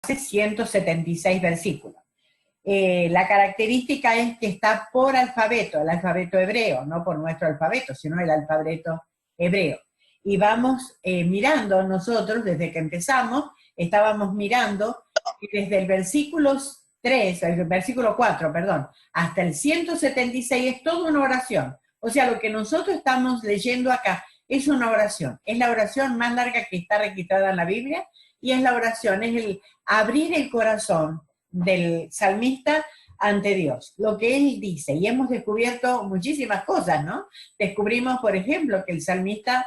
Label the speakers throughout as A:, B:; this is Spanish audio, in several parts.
A: 176 versículos. La característica es que está por alfabeto, el alfabeto hebreo, no por nuestro alfabeto, sino el alfabeto hebreo. Y vamos mirando nosotros, desde que empezamos, estábamos mirando desde el versículo 4, perdón, hasta el 176 es toda una oración. O sea, lo que nosotros estamos leyendo acá es una oración. Es la oración más larga que está registrada en la Biblia, y es la oración, es el abrir el corazón del salmista ante Dios, lo que él dice, y hemos descubierto muchísimas cosas, ¿no? Descubrimos, por ejemplo, que el salmista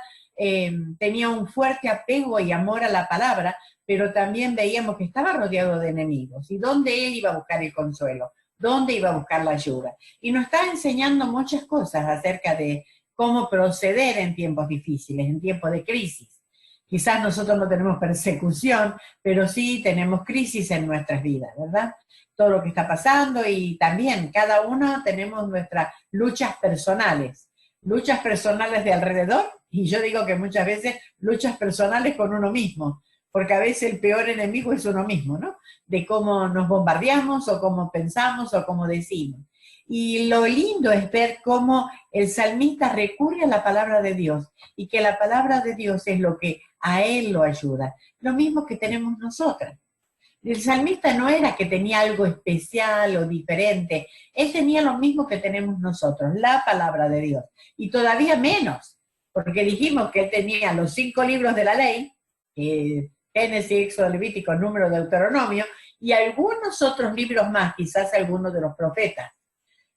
A: tenía un fuerte apego y amor a la palabra, pero también veíamos que estaba rodeado de enemigos, y dónde él iba a buscar el consuelo, dónde iba a buscar la ayuda, y nos está enseñando muchas cosas acerca de cómo proceder en tiempos difíciles, en tiempos de crisis. Quizás nosotros no tenemos persecución, pero sí tenemos crisis en nuestras vidas, ¿verdad? Todo lo que está pasando, y también cada uno tenemos nuestras luchas personales de alrededor, y yo digo que muchas veces luchas personales con uno mismo, porque a veces el peor enemigo es uno mismo, ¿no? De cómo nos bombardeamos, o cómo pensamos, o cómo decimos. Y lo lindo es ver cómo el salmista recurre a la palabra de Dios, y que la palabra de Dios es lo que a él lo ayuda. Lo mismo que tenemos nosotras. El salmista no era que tenía algo especial o diferente, él tenía lo mismo que tenemos nosotros, la palabra de Dios, y todavía menos, porque dijimos que él tenía los 5 libros de la ley, Génesis, Éxodo, Levítico, Número, Deuteronomio, y algunos otros libros más, quizás algunos de los profetas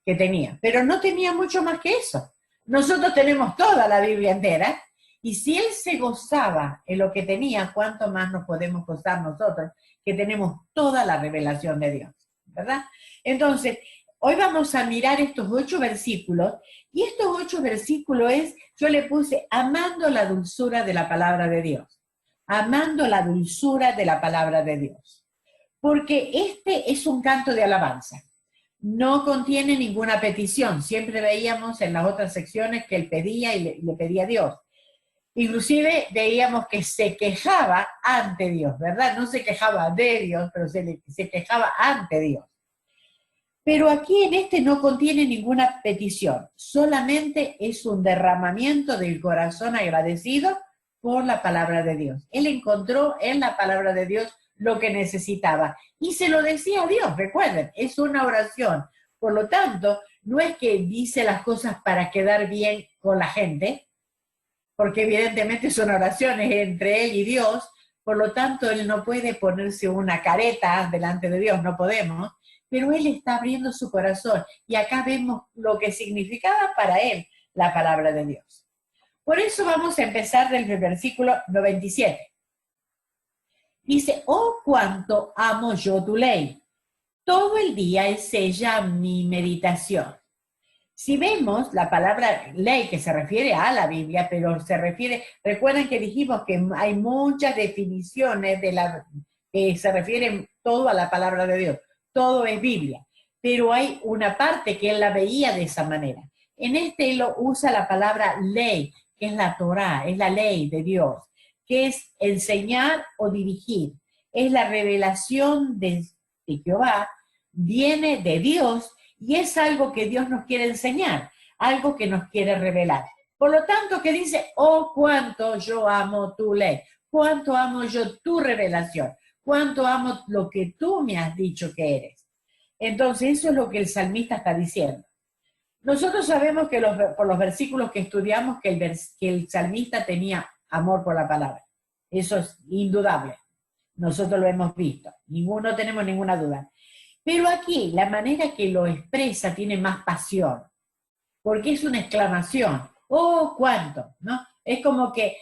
A: que tenía, pero no tenía mucho más que eso. Nosotros tenemos toda la Biblia entera, y si él se gozaba en lo que tenía, ¿cuánto más nos podemos gozar nosotros, que tenemos toda la revelación de Dios? ¿Verdad? Entonces, hoy vamos a mirar estos 8 versículos, y estos 8 versículos yo le puse amando la dulzura de la palabra de Dios. Amando la dulzura de la palabra de Dios. Porque este es un canto de alabanza. No contiene ninguna petición. Siempre veíamos en las otras secciones que él pedía y le pedía a Dios. Inclusive veíamos que se quejaba ante Dios, ¿verdad? No se quejaba de Dios, pero se quejaba ante Dios. Pero aquí en este no contiene ninguna petición, solamente es un derramamiento del corazón agradecido por la palabra de Dios. Él encontró en la palabra de Dios lo que necesitaba, y se lo decía a Dios. Recuerden, es una oración. Por lo tanto, no es que dice las cosas para quedar bien con la gente, porque evidentemente son oraciones entre él y Dios, por lo tanto él no puede ponerse una careta delante de Dios, no podemos, pero él está abriendo su corazón, y acá vemos lo que significaba para él la palabra de Dios. Por eso vamos a empezar del versículo 97. Dice, oh, cuánto amo yo tu ley, todo el día es ella mi meditación. Si vemos la palabra ley, que se refiere a la Biblia, pero se refiere, recuerden que dijimos que hay muchas definiciones que se refieren todo a la palabra de Dios, todo es Biblia, pero hay una parte que él la veía de esa manera. En este él usa la palabra ley, que es la Torá, es la ley de Dios, que es enseñar o dirigir, es la revelación de Jehová, viene de Dios, y es algo que Dios nos quiere enseñar, algo que nos quiere revelar. Por lo tanto, que dice, oh, cuánto yo amo tu ley, cuánto amo yo tu revelación, cuánto amo lo que tú me has dicho que eres. Entonces, eso es lo que el salmista está diciendo. Nosotros sabemos que por los versículos que estudiamos que el salmista tenía amor por la palabra. Eso es indudable. Nosotros lo hemos visto. No tenemos ninguna duda. Pero aquí, la manera que lo expresa tiene más pasión, porque es una exclamación, ¡oh, cuánto! ¿No? Es como que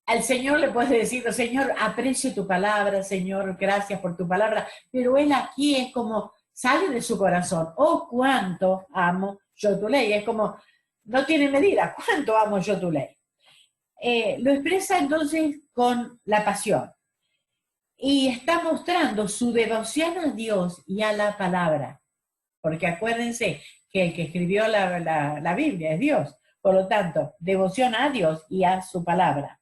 A: al Señor le puedes decir, Señor, aprecio tu palabra, Señor, gracias por tu palabra, pero él aquí es como, sale de su corazón, ¡oh, cuánto amo yo tu ley! Es como, no tiene medida, ¿cuánto amo yo tu ley? Lo expresa entonces con la pasión. Y está mostrando su devoción a Dios y a la palabra. Porque acuérdense que el que escribió la Biblia es Dios. Por lo tanto, devoción a Dios y a su palabra.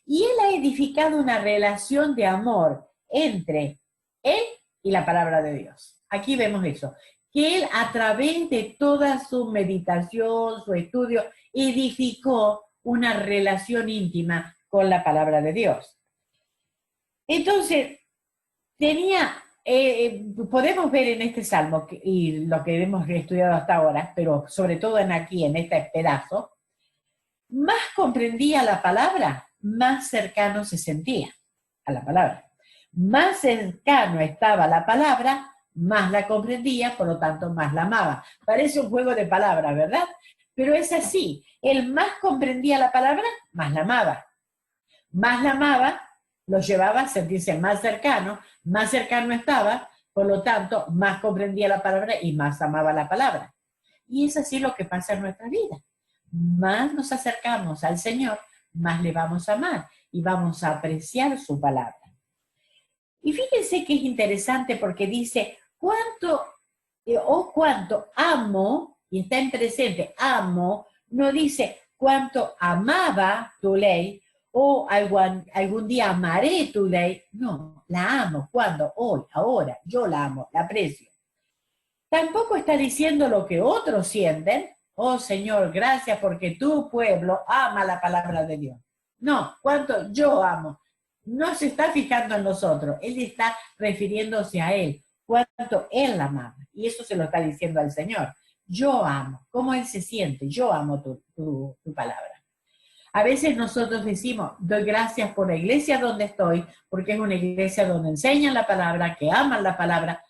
A: Y él ha edificado una relación de amor entre Él y la palabra de Dios. Aquí vemos eso, que él a través de toda su meditación, su estudio, edificó una relación íntima con la palabra de Dios. Entonces, podemos ver en este salmo, y lo que hemos estudiado hasta ahora, pero sobre todo aquí, en este pedazo, más comprendía la palabra, más cercano se sentía a la palabra. Más cercano estaba la palabra, más la comprendía, por lo tanto más la amaba. Parece un juego de palabras, ¿verdad? Pero es así. Él más comprendía la palabra, más la amaba. Más la amaba, lo llevaba a sentirse más cercano estaba, por lo tanto, más comprendía la palabra y más amaba la palabra. Y es así lo que pasa en nuestra vida. Más nos acercamos al Señor, más le vamos a amar y vamos a apreciar su palabra. Y fíjense que es interesante porque dice, cuánto amo, y está en presente, amo, no dice cuánto amaba tu ley, o algún día amaré tu ley. No, la amo. ¿Cuándo? Hoy, ahora. Yo la amo, la aprecio. Tampoco está diciendo lo que otros sienten. Oh Señor, gracias porque tu pueblo ama la palabra de Dios. No, cuánto yo amo. No se está fijando en nosotros. Él está refiriéndose a Él. Cuánto Él la ama. Y eso se lo está diciendo al Señor. Yo amo. ¿Cómo Él se siente? Yo amo tu palabra. A veces nosotros decimos, doy gracias por la iglesia donde estoy, porque es una iglesia donde enseñan la palabra, que aman la palabra,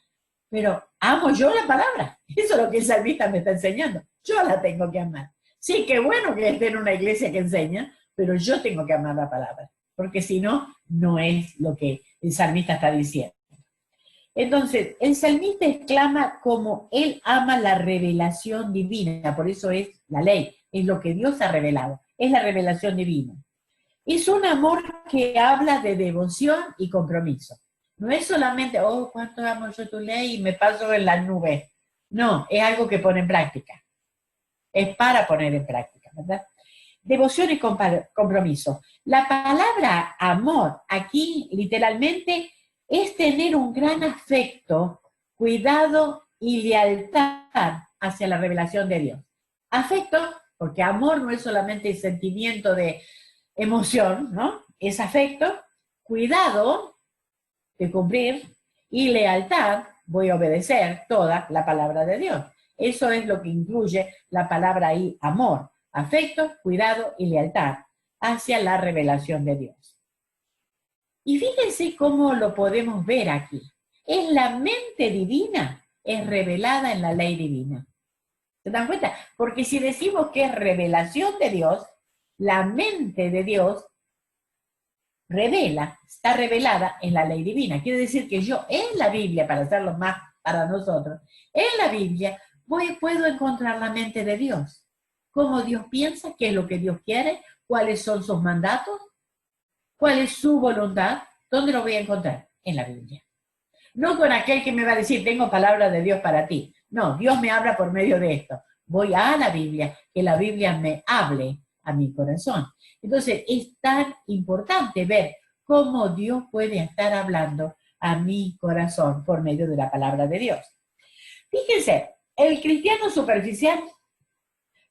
A: pero amo yo la palabra. Eso es lo que el salmista me está enseñando. Yo la tengo que amar. Sí, qué bueno que esté en una iglesia que enseña, pero yo tengo que amar la palabra, porque si no, no es lo que el salmista está diciendo. Entonces, el salmista exclama como él ama la revelación divina, por eso es la ley, es lo que Dios ha revelado. Es la revelación divina. Es un amor que habla de devoción y compromiso. No es solamente, oh, cuánto amo yo tu ley y me paso en las nubes. No, es algo que pone en práctica. Es para poner en práctica, ¿verdad? Devoción y compromiso. La palabra amor aquí literalmente es tener un gran afecto, cuidado y lealtad hacia la revelación de Dios. Afecto, porque amor no es solamente el sentimiento de emoción, ¿no? Es afecto, cuidado de cumplir y lealtad, voy a obedecer toda la palabra de Dios. Eso es lo que incluye la palabra ahí, amor, afecto, cuidado y lealtad hacia la revelación de Dios. Y fíjense cómo lo podemos ver aquí. Es la mente divina, es revelada en la ley divina. ¿Se dan cuenta? Porque si decimos que es revelación de Dios, la mente de Dios está revelada en la ley divina. Quiere decir que yo en la Biblia, para hacerlo más para nosotros, en la Biblia puedo encontrar la mente de Dios. Cómo Dios piensa, qué es lo que Dios quiere, cuáles son sus mandatos, cuál es su voluntad. ¿Dónde lo voy a encontrar? En la Biblia. No con aquel que me va a decir, tengo palabra de Dios para ti. No, Dios me habla por medio de esto. Voy a la Biblia, que la Biblia me hable a mi corazón. Entonces, es tan importante ver cómo Dios puede estar hablando a mi corazón por medio de la palabra de Dios. Fíjense, el cristiano superficial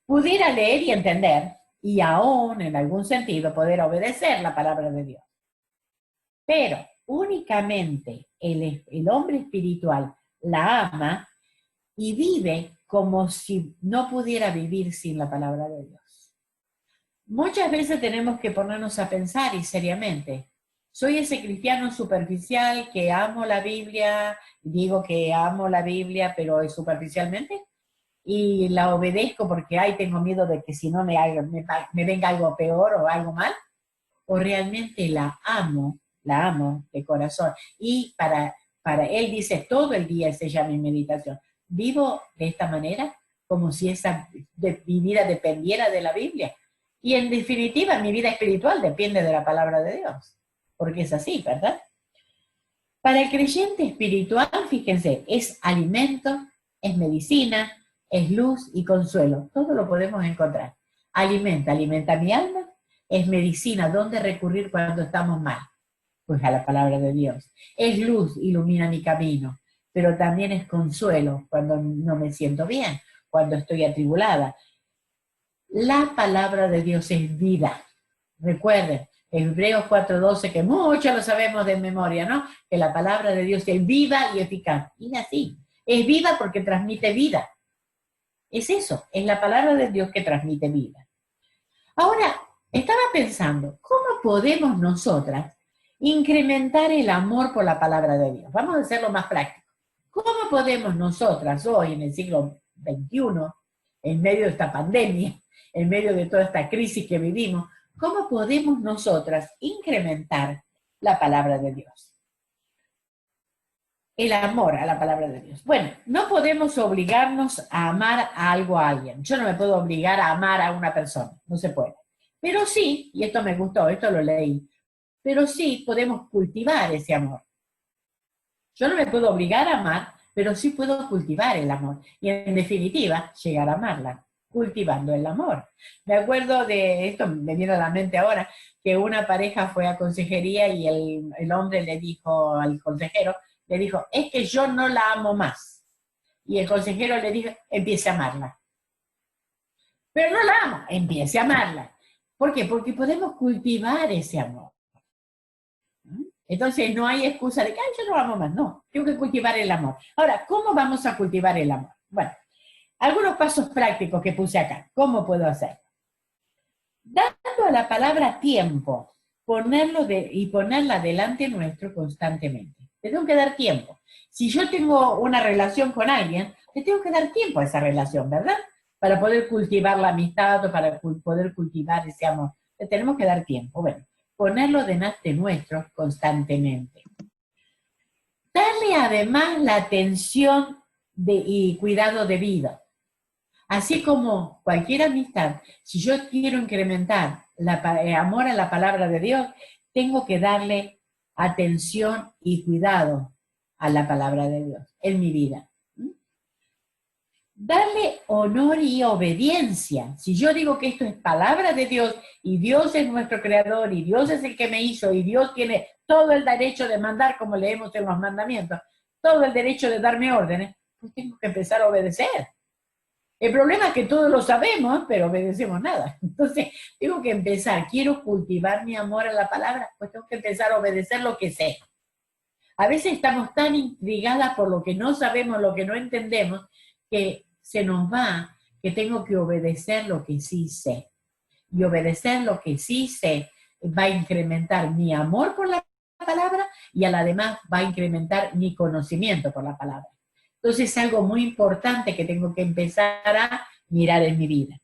A: pudiera leer y entender, y aún en algún sentido poder obedecer la palabra de Dios. Pero únicamente el hombre espiritual la ama y vive como si no pudiera vivir sin la palabra de Dios. Muchas veces tenemos que ponernos a pensar y seriamente, soy ese cristiano superficial que amo la Biblia, digo que amo la Biblia, pero es superficialmente, y la obedezco porque tengo miedo de que si no me venga algo peor o algo mal, o realmente la amo de corazón. Y para él dice, todo el día se llama mi meditación. Vivo de esta manera, como si mi vida dependiera de la Biblia. Y en definitiva, mi vida espiritual depende de la palabra de Dios. Porque es así, ¿verdad? Para el creyente espiritual, fíjense, es alimento, es medicina, es luz y consuelo. Todo lo podemos encontrar. Alimenta mi alma, es medicina, ¿dónde recurrir cuando estamos mal? Pues a la palabra de Dios. Es luz, ilumina mi camino, pero también es consuelo cuando no me siento bien, cuando estoy atribulada. La palabra de Dios es vida. Recuerden, Hebreos 4:12, que mucho lo sabemos de memoria, ¿no? Que la palabra de Dios es viva y eficaz. Y así, es viva porque transmite vida. Es eso, es la palabra de Dios que transmite vida. Ahora, estaba pensando, ¿cómo podemos nosotras incrementar el amor por la palabra de Dios? Vamos a hacerlo más práctico. ¿Cómo podemos nosotras hoy, en el siglo XXI, en medio de esta pandemia, en medio de toda esta crisis que vivimos, cómo podemos nosotras incrementar la palabra de Dios? El amor a la palabra de Dios. Bueno, no podemos obligarnos a amar a algo a alguien. Yo no me puedo obligar a amar a una persona, no se puede. Pero sí, y esto me gustó, esto lo leí, pero sí podemos cultivar ese amor. Yo no me puedo obligar a amar, pero sí puedo cultivar el amor. Y en definitiva, llegar a amarla, cultivando el amor. Me acuerdo de, esto me viene a la mente ahora, que una pareja fue a consejería y el hombre le dijo al consejero, le dijo, es que yo no la amo más. Y el consejero le dijo, empiece a amarla. Pero no la amo, empiece a amarla. ¿Por qué? Porque podemos cultivar ese amor. Entonces no hay excusa de que yo no amo más, no, tengo que cultivar el amor. Ahora, ¿cómo vamos a cultivar el amor? Bueno, algunos pasos prácticos que puse acá. ¿Cómo puedo hacer? Dando a la palabra tiempo, y ponerla delante nuestro constantemente. Le tengo que dar tiempo. Si yo tengo una relación con alguien, le tengo que dar tiempo a esa relación, ¿verdad? Para poder cultivar la amistad o para poder cultivar ese amor. Le tenemos que dar tiempo. Bueno, ponerlo delante nuestro constantemente. Darle además la atención y cuidado debido. Así como cualquier amistad, si yo quiero incrementar el amor a la palabra de Dios, tengo que darle atención y cuidado a la palabra de Dios en mi vida. Darle honor y obediencia. Si yo digo que esto es palabra de Dios y Dios es nuestro creador y Dios es el que me hizo y Dios tiene todo el derecho de mandar, como leemos en los mandamientos, todo el derecho de darme órdenes, pues tengo que empezar a obedecer. El problema es que todos lo sabemos, pero obedecemos nada. Entonces, tengo que empezar. Quiero cultivar mi amor a la palabra, pues tengo que empezar a obedecer lo que sé. A veces estamos tan intrigadas por lo que no sabemos, lo que no entendemos, que se nos va, que tengo que obedecer lo que sí sé. Y obedecer lo que sí sé va a incrementar mi amor por la palabra y además va a incrementar mi conocimiento por la palabra. Entonces es algo muy importante que tengo que empezar a mirar en mi vida.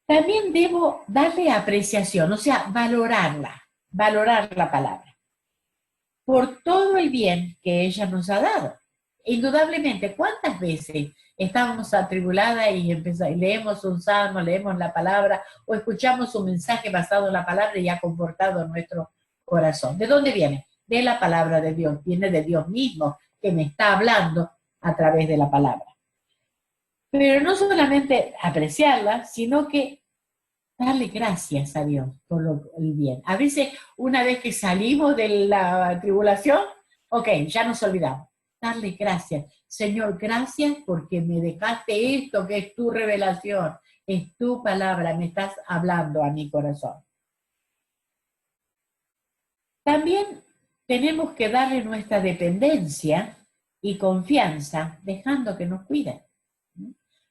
A: También debo darle apreciación, o sea, valorar la palabra, por todo el bien que ella nos ha dado. Indudablemente, ¿cuántas veces estamos atribuladas y leemos un salmo, leemos la palabra o escuchamos un mensaje basado en la palabra y ha confortado nuestro corazón? ¿De dónde viene? De la palabra de Dios, viene de Dios mismo que me está hablando a través de la palabra. Pero no solamente apreciarla, sino que darle gracias a Dios por el bien. A veces, una vez que salimos de la tribulación, ok, ya nos olvidamos. Darle gracias. Señor, gracias porque me dejaste esto que es tu revelación, es tu palabra, me estás hablando a mi corazón. También tenemos que darle nuestra dependencia y confianza, dejando que nos cuiden.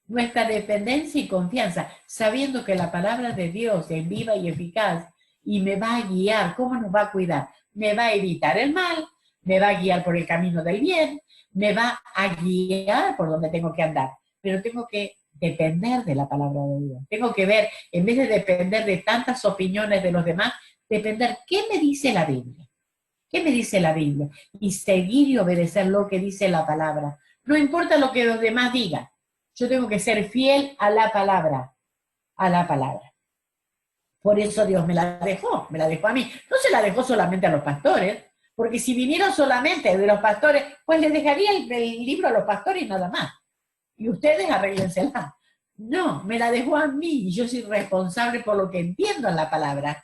A: Nuestra dependencia y confianza, sabiendo que la palabra de Dios es viva y eficaz y me va a guiar. ¿Cómo nos va a cuidar? Me va a evitar el mal, me va a guiar por el camino del bien, me va a guiar por donde tengo que andar. Pero tengo que depender de la palabra de Dios. Tengo que ver, en vez de depender de tantas opiniones de los demás, depender qué me dice la Biblia. ¿Qué me dice la Biblia? Y seguir y obedecer lo que dice la palabra. No importa lo que los demás digan. Yo tengo que ser fiel a la palabra. A la palabra. Por eso Dios me la dejó a mí. No se la dejó solamente a los pastores, porque si vinieron solamente de los pastores, pues les dejaría el libro a los pastores y nada más. Y ustedes arréglensela. No, me la dejó a mí y yo soy responsable por lo que entiendo en la palabra.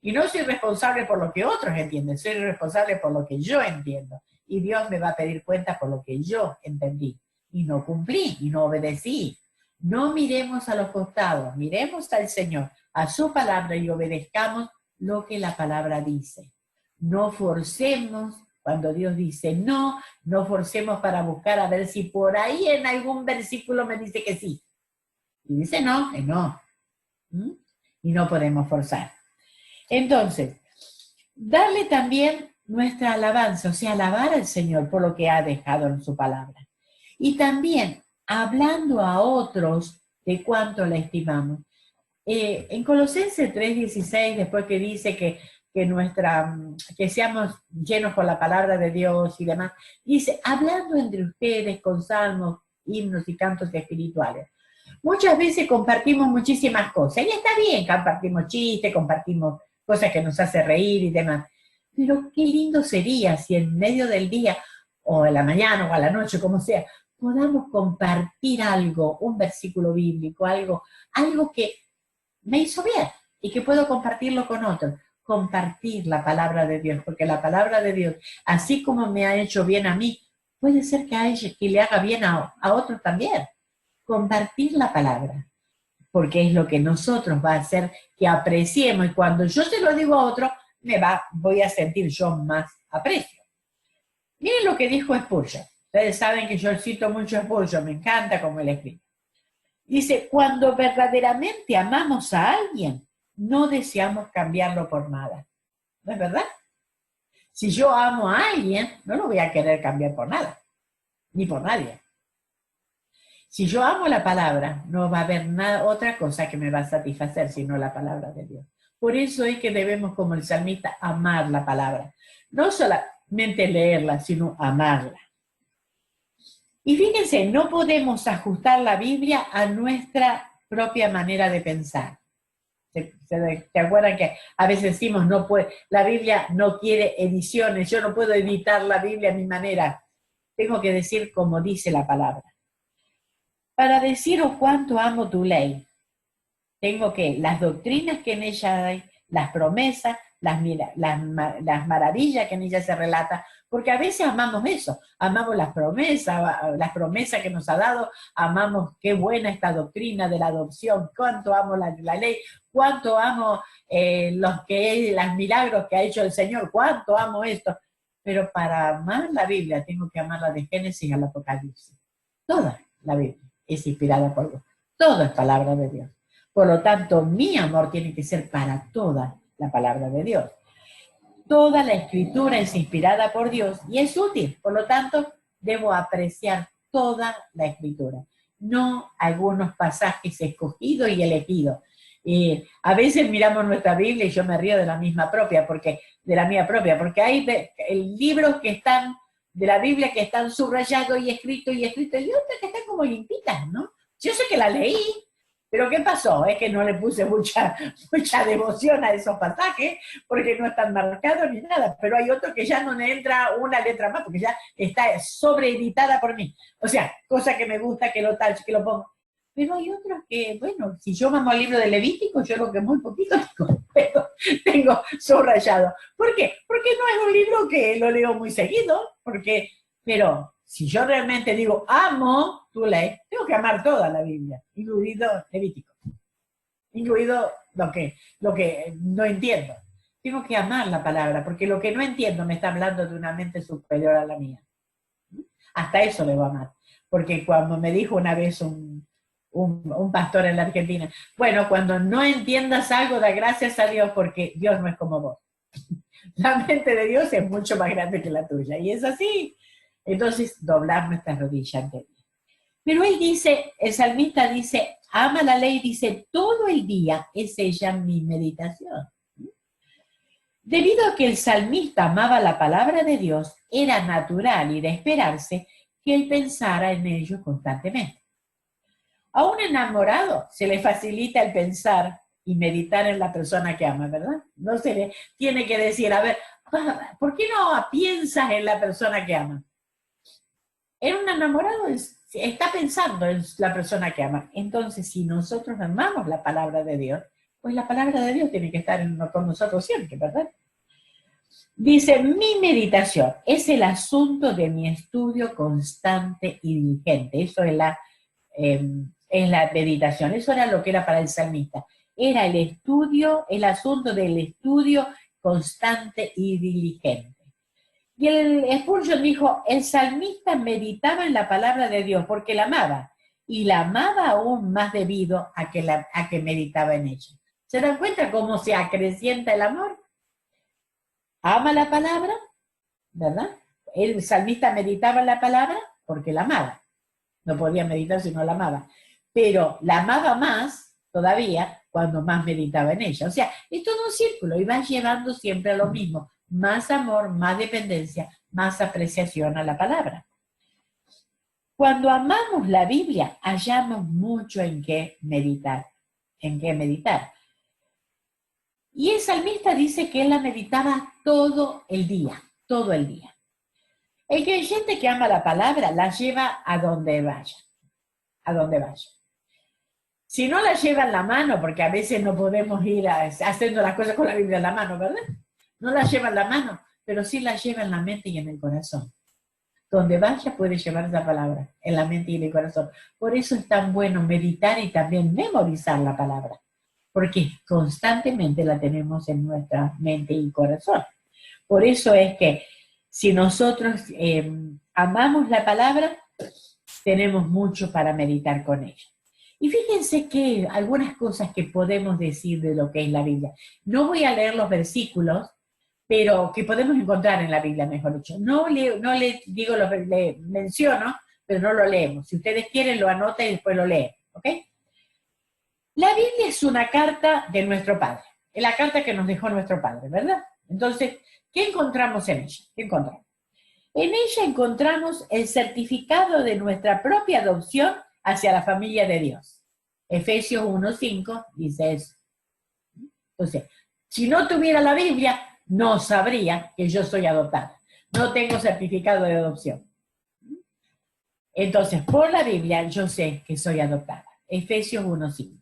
A: Y no soy responsable por lo que otros entienden, soy responsable por lo que yo entiendo. Y Dios me va a pedir cuenta por lo que yo entendí. Y no cumplí, y no obedecí. No miremos a los costados, miremos al Señor, a su palabra y obedezcamos lo que la palabra dice. No forcemos cuando Dios dice no, no forcemos para buscar a ver si por ahí en algún versículo me dice que sí. Y dice no, que no. Y no podemos forzar. Entonces, darle también nuestra alabanza, o sea, alabar al Señor por lo que ha dejado en su palabra. Y también hablando a otros de cuánto la estimamos. En Colosenses 3:16, después que dice que seamos llenos por la palabra de Dios y demás, dice, hablando entre ustedes con salmos, himnos y cantos espirituales. Muchas veces compartimos muchísimas cosas, y está bien, compartimos chistes, compartimos cosas que nos hacen reír y demás, pero qué lindo sería si en medio del día, o en la mañana, o a la noche, como sea, podamos compartir algo, un versículo bíblico, algo que me hizo bien y que puedo compartirlo con otros. Compartir la palabra de Dios, porque la palabra de Dios, así como me ha hecho bien a mí, puede ser que a ella que le haga bien a otros también. Compartir la palabra, porque es lo que nosotros va a hacer que apreciemos, y cuando yo se lo digo a otro, voy a sentir yo más aprecio. Miren lo que dijo Spurgeon. Ustedes saben que yo cito mucho a Spurgeon, me encanta cómo él escribe. Dice, cuando verdaderamente amamos a alguien, no deseamos cambiarlo por nada. ¿No es verdad? Si yo amo a alguien, no lo voy a querer cambiar por nada, ni por nadie. Si yo amo la palabra, no va a haber otra cosa que me va a satisfacer sino la palabra de Dios. Por eso es que debemos, como el salmista, amar la palabra. No solamente leerla, sino amarla. Y fíjense, no podemos ajustar la Biblia a nuestra propia manera de pensar. ¿Se acuerdan que a veces decimos, la Biblia no quiere ediciones, yo no puedo editar la Biblia a mi manera? Tengo que decir como dice la palabra. Para deciros cuánto amo tu ley, tengo que las doctrinas que en ella hay, las promesas, las maravillas que en ella se relata, porque a veces amamos eso, amamos las promesas que nos ha dado, amamos qué buena esta doctrina de la adopción, cuánto amo la ley, cuánto amo los milagros que ha hecho el Señor, cuánto amo esto, pero para amar la Biblia tengo que amarla de Génesis al Apocalipsis. Toda la Biblia es inspirada por Dios, todo es palabra de Dios. Por lo tanto, mi amor tiene que ser para toda la palabra de Dios. Toda la escritura es inspirada por Dios y es útil. Por lo tanto, debo apreciar toda la escritura, no algunos pasajes escogidos y elegidos. A veces miramos nuestra Biblia y yo me río de la mía propia, porque hay libros que están de la Biblia que están subrayados y escritos, y otros que están como limpitas, ¿no? Yo sé que la leí, pero ¿qué pasó? Es que no le puse mucha devoción a esos pasajes, porque no están marcados ni nada, pero hay otros que ya no le entra una letra más, porque ya está sobreeditada por mí. O sea, cosa que me gusta, que lo tacho, que lo pongo. Pero hay otros que, bueno, si yo vamos al libro de Levítico, yo lo que muy poquito tengo subrayado. ¿Por qué? Porque no es un libro que lo leo muy seguido, pero si yo realmente digo, amo tu ley, tengo que amar toda la Biblia, incluido Levítico, incluido lo que no entiendo. Tengo que amar la palabra, porque lo que no entiendo me está hablando de una mente superior a la mía. Hasta eso debo amar. Porque cuando me dijo una vez un pastor en la Argentina, bueno, cuando no entiendas algo, da gracias a Dios, porque Dios no es como vos. La mente de Dios es mucho más grande que la tuya, y es así. Entonces, doblar nuestras rodillas ante Dios. Pero él dice, el salmista dice, ama la ley, dice, todo el día es ella mi meditación. Debido a que el salmista amaba la palabra de Dios, era natural y de esperarse que él pensara en ello constantemente. A un enamorado se le facilita el pensar y meditar en la persona que ama, ¿verdad? No se le tiene que decir, a ver, ¿por qué no piensas en la persona que ama? En un enamorado está pensando en la persona que ama. Entonces, si nosotros amamos la palabra de Dios, Pues la palabra de Dios tiene que estar con nosotros siempre, ¿verdad? Dice, mi meditación es el asunto de mi estudio constante y diligente. Eso es la meditación. Eso era lo que era para el salmista. Era el estudio, el asunto del estudio constante y diligente. Y el Spurgeon dijo, el salmista meditaba en la palabra de Dios porque la amaba, y la amaba aún más debido a que meditaba en ella. ¿Se dan cuenta cómo se acrecienta el amor? Ama la palabra, ¿verdad? El salmista meditaba en la palabra porque la amaba. No podía meditar si no la amaba. Pero la amaba más todavía cuando más meditaba en ella. O sea, es todo un círculo y va llevando siempre a lo mismo. Más amor, más dependencia, más apreciación a la palabra. Cuando amamos la Biblia, hallamos mucho en qué meditar. Y el salmista dice que él la meditaba todo el día, todo el día. El creyente que ama la palabra la lleva a donde vaya, a donde vaya. Si no la lleva en la mano, porque a veces no podemos ir haciendo las cosas con la Biblia en la mano, ¿verdad? No la lleva en la mano, pero sí la lleva en la mente y en el corazón. Donde vaya puede llevar esa palabra, en la mente y en el corazón. Por eso es tan bueno meditar y también memorizar la palabra, porque constantemente la tenemos en nuestra mente y corazón. Por eso es que si nosotros amamos la palabra, tenemos mucho para meditar con ella. Y fíjense que algunas cosas que podemos decir de lo que es la Biblia. No voy a leer los versículos, pero que podemos encontrar en la Biblia, mejor dicho. No le digo, le menciono, pero no lo leemos. Si ustedes quieren, lo anotan y después lo leen, ¿ok? La Biblia es una carta de nuestro Padre. Es la carta que nos dejó nuestro Padre, ¿verdad? Entonces, ¿qué encontramos en ella? ¿Qué encontramos? En ella encontramos el certificado de nuestra propia adopción hacia la familia de Dios. Efesios 1:5 dice eso. Entonces, si no tuviera la Biblia, no sabría que yo soy adoptada. No tengo certificado de adopción. Entonces, por la Biblia yo sé que soy adoptada. Efesios 1:5.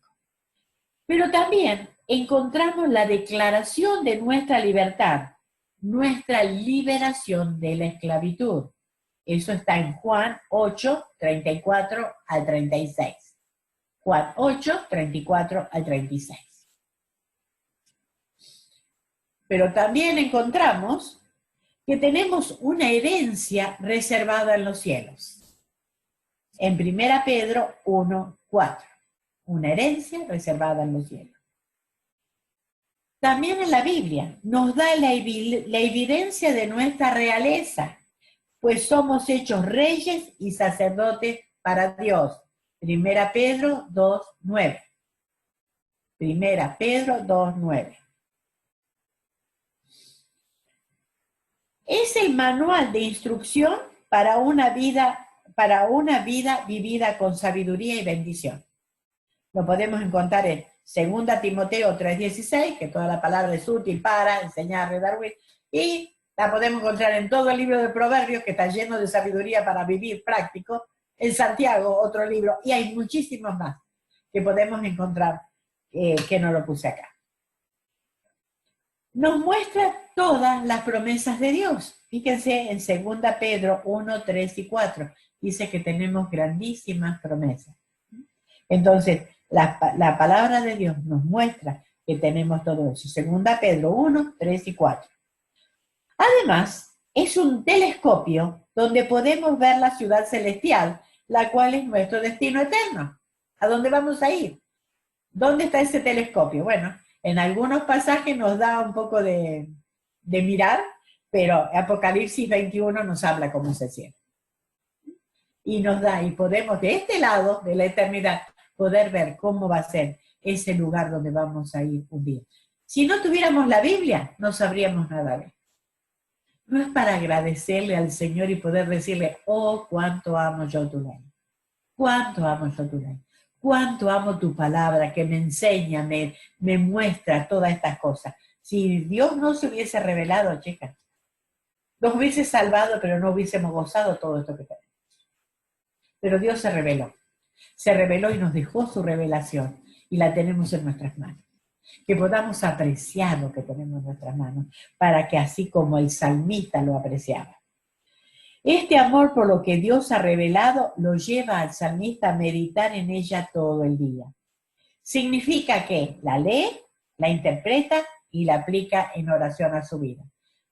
A: Pero también encontramos la declaración de nuestra libertad, nuestra liberación de la esclavitud. Eso está en Juan 8, 34 al 36. Juan 8, 34 al 36. Pero también encontramos que tenemos una herencia reservada en los cielos. En 1 Pedro 1, 4. Una herencia reservada en los cielos. También en la Biblia nos da la evidencia de nuestra realeza, pues somos hechos reyes y sacerdotes para Dios. 1 Pedro 2, 9. 1 Pedro 2, 9. Es el manual de instrucción para una vida vivida con sabiduría y bendición. Lo podemos encontrar en 2 Timoteo 3:16, que toda la palabra es útil para enseñar, redarguir, y la podemos encontrar en todo el libro de Proverbios, que está lleno de sabiduría para vivir práctico, en Santiago, otro libro, y hay muchísimos más que podemos encontrar, que no lo puse acá. Nos muestra todas las promesas de Dios. Fíjense en 2 Pedro 1, 3 y 4. Dice que tenemos grandísimas promesas. Entonces, la palabra de Dios nos muestra que tenemos todo eso. 2 Pedro 1, 3 y 4. Además, es un telescopio donde podemos ver la ciudad celestial, la cual es nuestro destino eterno. ¿A dónde vamos a ir? ¿Dónde está ese telescopio? Bueno, en algunos pasajes nos da un poco de mirar, pero Apocalipsis 21 nos habla cómo es el cielo. Y nos da, y podemos de este lado de la eternidad poder ver cómo va a ser ese lugar donde vamos a ir un día. Si no tuviéramos la Biblia, no sabríamos nada de él. No es para agradecerle al Señor y poder decirle, oh, cuánto amo yo tu ley. Cuánto amo yo tu ley. Cuánto amo tu palabra que me enseña, me muestra todas estas cosas. Si Dios no se hubiese revelado, chicas, nos hubiese salvado, pero no hubiésemos gozado todo esto que tenemos. Pero Dios se reveló y nos dejó su revelación y la tenemos en nuestras manos. que podamos apreciar lo que tenemos en nuestras manos, para que así como el salmista lo apreciaba. Este amor por lo que Dios ha revelado lo lleva al salmista a meditar en ella todo el día. Significa que la lee, la interpreta y la aplica en oración a su vida.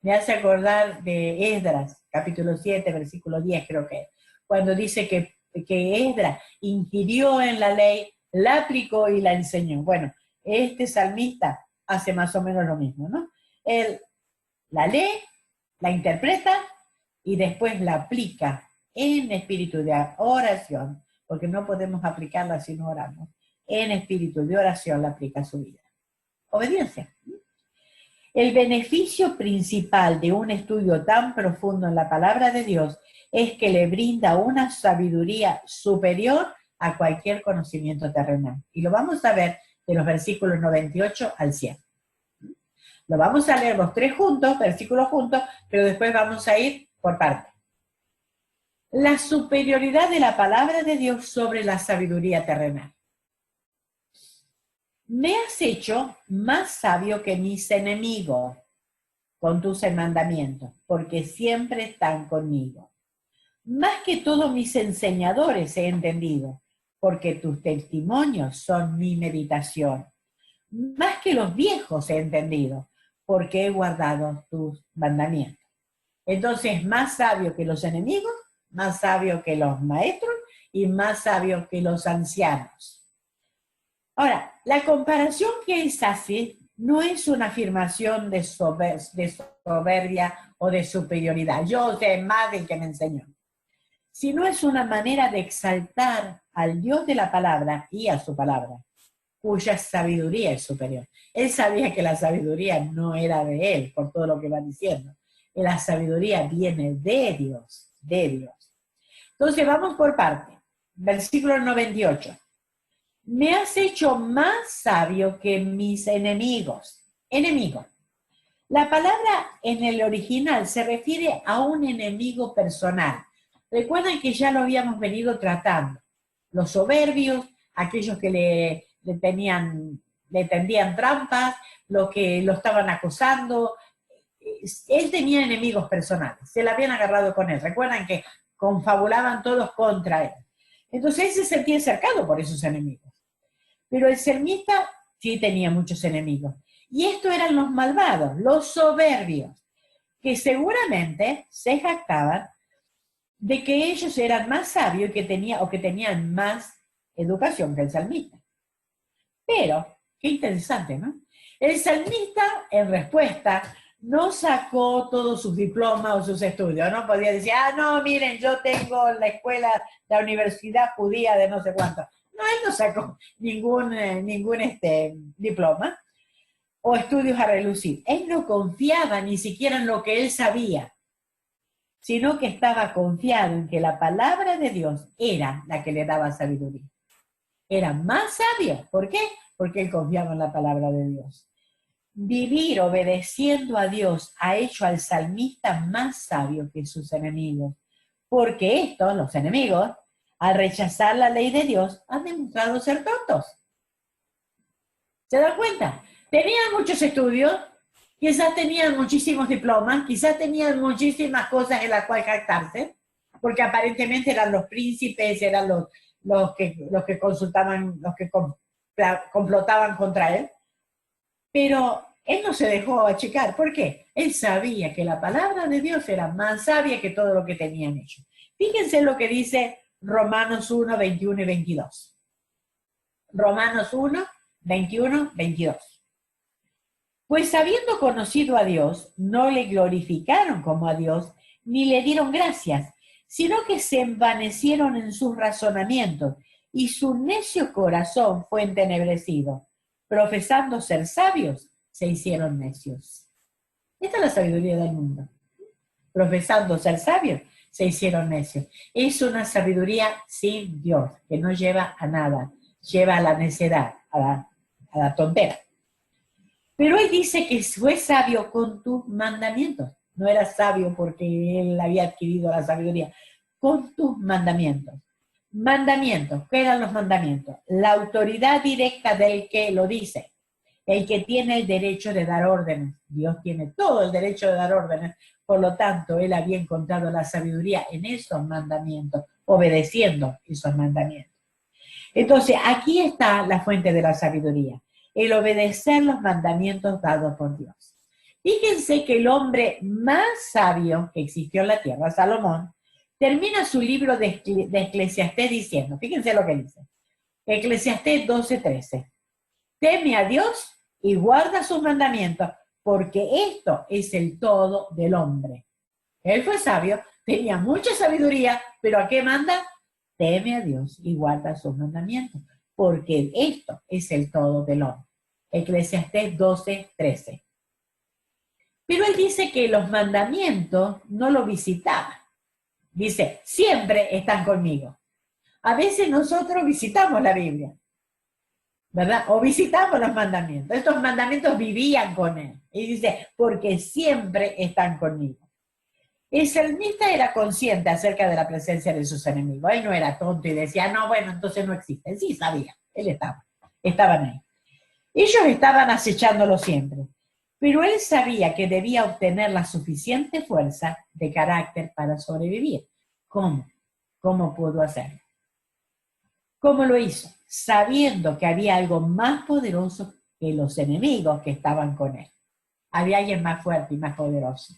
A: Me hace acordar de Esdras, capítulo 7, versículo 10 creo que, cuando dice que Esdras ingirió en la ley, la aplicó y la enseñó. Bueno, este salmista hace más o menos lo mismo, ¿no? Él la lee, la interpreta y después la aplica en espíritu de oración, porque no podemos aplicarla si no oramos. En espíritu de oración la aplica a su vida. Obediencia. El beneficio principal de un estudio tan profundo en la palabra de Dios es que le brinda una sabiduría superior a cualquier conocimiento terrenal. Y lo vamos a ver de los versículos 98 al 100. Lo vamos a leer los tres juntos, versículos juntos, pero después vamos a ir por partes. La superioridad de la palabra de Dios sobre la sabiduría terrenal. Me has hecho más sabio que mis enemigos con tus mandamientos, porque siempre están conmigo. Más que todos mis enseñadores he entendido, porque tus testimonios son mi meditación. Más que los viejos he entendido, porque he guardado tus mandamientos. Entonces, más sabio que los enemigos, más sabio que los maestros y más sabio que los ancianos. Ahora, la comparación que él hace no es una afirmación de soberbia o de superioridad. Yo sé más del que me enseñó. Sino es una manera de exaltar al Dios de la palabra y a su palabra, cuya sabiduría es superior. Él sabía que la sabiduría no era de él, por todo lo que va diciendo. La sabiduría viene de Dios, de Dios. Entonces vamos por parte. Versículo 98. Me has hecho más sabio que mis enemigos. Enemigo. La palabra en el original se refiere a un enemigo personal. Recuerden que ya lo habíamos venido tratando. Los soberbios, aquellos que le tendían trampas, los que lo estaban acosando. Él tenía enemigos personales, se la habían agarrado con él. Recuerdan que confabulaban todos contra él. Entonces él se sentía cercado por esos enemigos. Pero el salmista sí tenía muchos enemigos. Y estos eran los malvados, los soberbios, que seguramente se jactaban de que ellos eran más sabios y que tenían más educación que el salmista. Pero, qué interesante, ¿no? El salmista, en respuesta, no sacó todos sus diplomas o sus estudios, no podía decir, no, miren, yo tengo la escuela, la universidad judía de no sé cuánto. No, él no sacó ningún diploma o estudios a relucir. Él no confiaba ni siquiera en lo que él sabía, sino que estaba confiado en que la palabra de Dios era la que le daba sabiduría. Era más sabio. ¿Por qué? Porque él confiaba en la palabra de Dios. Vivir obedeciendo a Dios ha hecho al salmista más sabio que sus enemigos, porque estos, los enemigos, al rechazar la ley de Dios, han demostrado ser tontos. ¿Se dan cuenta? Tenían muchos estudios, quizás tenían muchísimos diplomas, quizás tenían muchísimas cosas en las cuales jactarse, porque aparentemente eran los príncipes, eran los que consultaban, los que complotaban contra él. Pero él no se dejó achicar. ¿Por qué? Él sabía que la palabra de Dios era más sabia que todo lo que tenían ellos. Fíjense lo que dice Romanos 1, 21 y 22. Romanos 1, 21, 22. Pues habiendo conocido a Dios, no le glorificaron como a Dios, ni le dieron gracias, sino que se envanecieron en sus razonamientos, y su necio corazón fue entenebrecido. Profesando ser sabios, se hicieron necios. Esta es la sabiduría del mundo. Profesando ser sabios, se hicieron necios. Es una sabiduría sin Dios, que no lleva a nada, lleva a la necedad, a la tontera. Pero él dice que fue sabio con tus mandamientos. No era sabio porque él había adquirido la sabiduría. Con tus mandamientos. Mandamientos. ¿Qué eran los mandamientos? La autoridad directa del que lo dice. el que tiene el derecho de dar órdenes. Dios tiene todo el derecho de dar órdenes, por lo tanto, él había encontrado la sabiduría en esos mandamientos, obedeciendo esos mandamientos. Entonces, aquí está la fuente de la sabiduría, el obedecer los mandamientos dados por Dios. Fíjense que el hombre más sabio que existió en la tierra, Salomón, termina su libro de Eclesiastés diciendo, fíjense lo que dice, Eclesiastés 12:13, teme a Dios y guarda sus mandamientos, porque esto es el todo del hombre. Él fue sabio, tenía mucha sabiduría, pero ¿a qué manda? Teme a Dios y guarda sus mandamientos, porque esto es el todo del hombre. Eclesiastés 12:13. Pero él dice que los mandamientos no lo visitaban. Dice, siempre están conmigo. A veces nosotros visitamos la Biblia, ¿verdad? O visitamos los mandamientos. Estos mandamientos vivían con él. Y dice, porque siempre están conmigo. El salmista era consciente acerca de la presencia de sus enemigos. Él no era tonto y decía, no, bueno, entonces no existen. Sí, sabía. Él estaban ahí. Ellos estaban acechándolo siempre. Pero él sabía que debía obtener la suficiente fuerza de carácter para sobrevivir. ¿Cómo? ¿Cómo pudo hacerlo? ¿Cómo lo hizo? Sabiendo que había algo más poderoso que los enemigos que estaban con él. Había alguien más fuerte y más poderoso.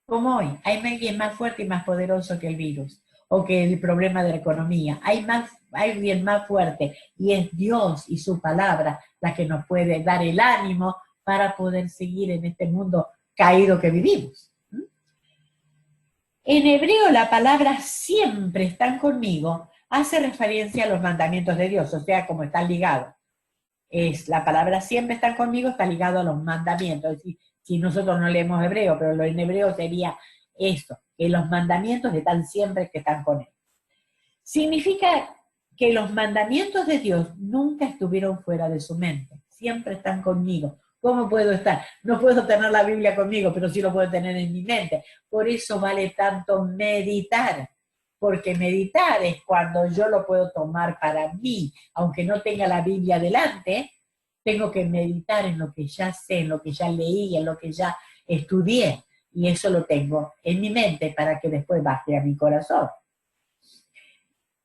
A: Como hoy, hay alguien más fuerte y más poderoso que el virus o que el problema de la economía. Hay alguien más fuerte y es Dios y su palabra la que nos puede dar el ánimo para poder seguir en este mundo caído que vivimos. En hebreo la palabra siempre están conmigo hace referencia a los mandamientos de Dios, o sea, como están ligados. La palabra siempre están conmigo está ligado a los mandamientos. Es decir, si nosotros no leemos hebreo, pero lo en hebreo sería esto, que los mandamientos están siempre que están con él. Significa que los mandamientos de Dios nunca estuvieron fuera de su mente, siempre están conmigo. ¿Cómo puedo estar? No puedo tener la Biblia conmigo, pero sí lo puedo tener en mi mente. Por eso vale tanto meditar, porque meditar es cuando yo lo puedo tomar para mí, aunque no tenga la Biblia delante, tengo que meditar en lo que ya sé, en lo que ya leí, en lo que ya estudié, y eso lo tengo en mi mente para que después baje a mi corazón.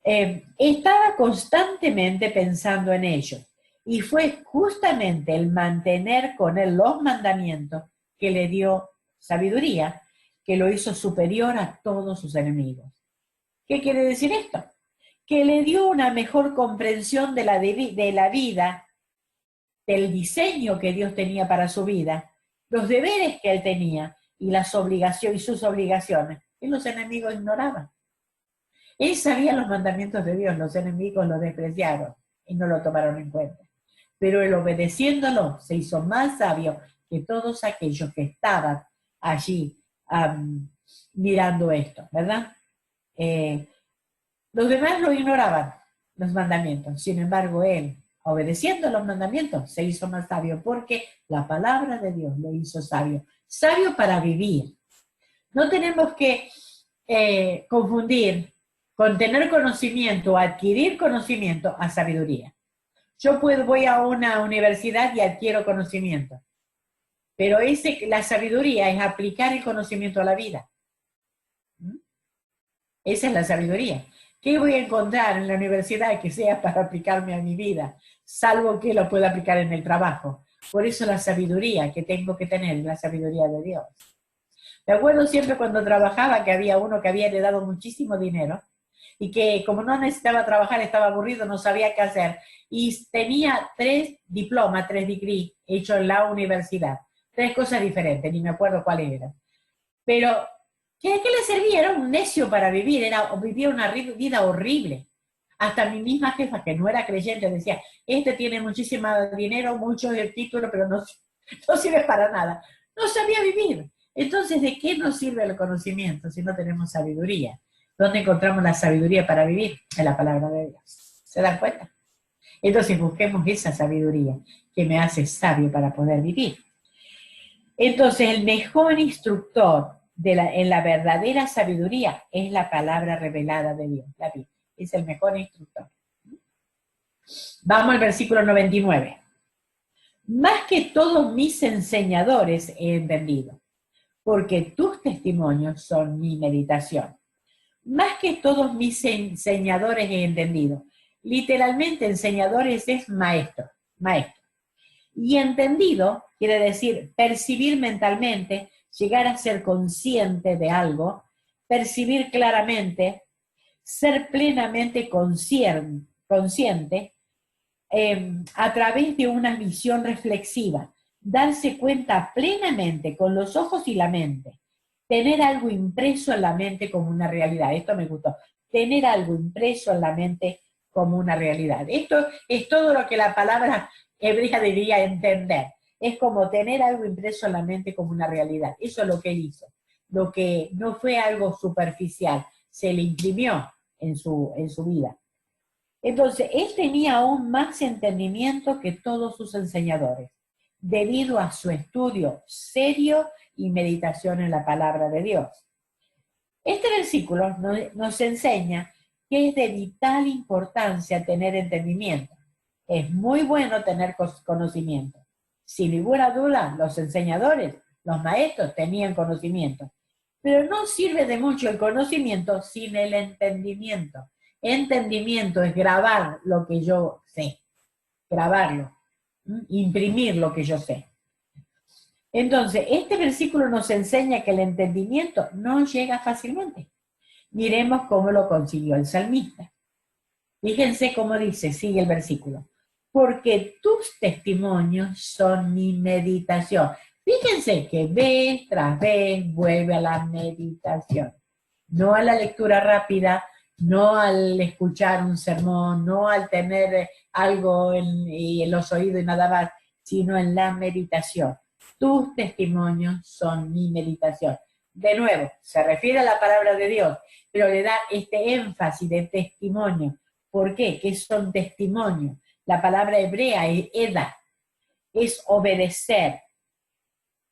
A: Estaba constantemente pensando en ello, y fue justamente el mantener con él los mandamientos que le dio sabiduría, que lo hizo superior a todos sus enemigos. ¿Qué quiere decir esto? Que le dio una mejor comprensión de la vida, del diseño que Dios tenía para su vida, los deberes que él tenía y las obligaciones y sus obligaciones, y los enemigos ignoraban. Él sabía los mandamientos de Dios, los enemigos lo despreciaron y no lo tomaron en cuenta. Pero él obedeciéndolo se hizo más sabio que todos aquellos que estaban allí mirando esto, ¿verdad? Los demás lo ignoraban, los mandamientos. Sin embargo, él, obedeciendo los mandamientos, se hizo más sabio porque la palabra de Dios lo hizo sabio. Sabio para vivir. No tenemos que confundir con tener conocimiento, adquirir conocimiento a sabiduría. Yo voy a una universidad y adquiero conocimiento, pero la sabiduría es aplicar el conocimiento a la vida. Esa es la sabiduría. ¿Qué voy a encontrar en la universidad que sea para aplicarme a mi vida? Salvo que lo pueda aplicar en el trabajo. Por eso la sabiduría que tengo que tener es la sabiduría de Dios. Me acuerdo siempre cuando trabajaba que había uno que había heredado muchísimo dinero y que como no necesitaba trabajar, estaba aburrido, no sabía qué hacer. Y tenía 3 diplomas, 3 degrees hechos en la universidad. 3 cosas diferentes, ni me acuerdo cuáles eran. Pero ¿qué le servía? Era un necio para vivir, vivía una vida horrible. Hasta mi misma jefa, que no era creyente, decía, este tiene muchísimo dinero, muchos títulos, pero no sirve para nada. No sabía vivir. Entonces, ¿de qué nos sirve el conocimiento si no tenemos sabiduría? ¿Dónde encontramos la sabiduría para vivir? En la palabra de Dios. ¿Se dan cuenta? Entonces, busquemos esa sabiduría que me hace sabio para poder vivir. Entonces, el mejor instructor en la verdadera sabiduría es la palabra revelada de Dios, la Biblia. Es el mejor instructor. Vamos al versículo 99. Más que todos mis enseñadores he entendido, porque tus testimonios son mi meditación. Más que todos mis enseñadores he entendido. Literalmente, enseñadores es maestro, maestro. Y entendido quiere decir percibir mentalmente, llegar a ser consciente de algo, percibir claramente, ser plenamente consciente a través de una visión reflexiva, darse cuenta plenamente con los ojos y la mente, tener algo impreso en la mente como una realidad. Esto me gustó, tener algo impreso en la mente como una realidad. Esto es todo lo que la palabra hebrea debería entender. Es como tener algo impreso en la mente como una realidad. Eso es lo que él hizo. Lo que no fue algo superficial, se le imprimió en su vida. Entonces, él tenía aún más entendimiento que todos sus enseñadores, debido a su estudio serio y meditación en la palabra de Dios. Este versículo nos enseña que es de vital importancia tener entendimiento. Es muy bueno tener conocimiento. Sin ninguna duda, los enseñadores, los maestros tenían conocimiento. Pero no sirve de mucho el conocimiento sin el entendimiento. Entendimiento es grabar lo que yo sé, grabarlo, imprimir lo que yo sé. Entonces, este versículo nos enseña que el entendimiento no llega fácilmente. Miremos cómo lo consiguió el salmista. Fíjense cómo dice, sigue el versículo. Porque tus testimonios son mi meditación. Fíjense que vez tras vez vuelve a la meditación. No a la lectura rápida, no al escuchar un sermón, no al tener algo en los oídos y nada más, sino en la meditación. Tus testimonios son mi meditación. De nuevo, se refiere a la palabra de Dios, pero le da este énfasis de testimonio. ¿Por qué? Que son testimonios. La palabra hebrea es eda, es obedecer,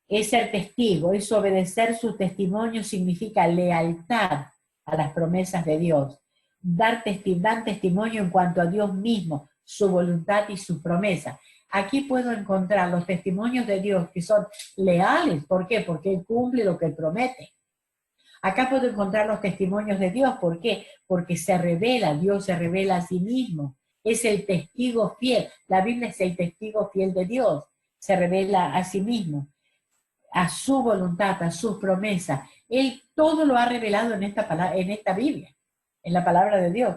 A: es ser testigo, es obedecer su testimonio, significa lealtad a las promesas de Dios. Dan testimonio en cuanto a Dios mismo, su voluntad y sus promesas. Aquí puedo encontrar los testimonios de Dios que son leales. ¿Por qué? Porque Él cumple lo que Él promete. Acá puedo encontrar los testimonios de Dios. ¿Por qué? Porque se revela, Dios se revela a sí mismo. Es el testigo fiel. La Biblia es el testigo fiel de Dios. Se revela a sí mismo, a su voluntad, a sus promesas. Él todo lo ha revelado en esta Biblia, en la palabra de Dios.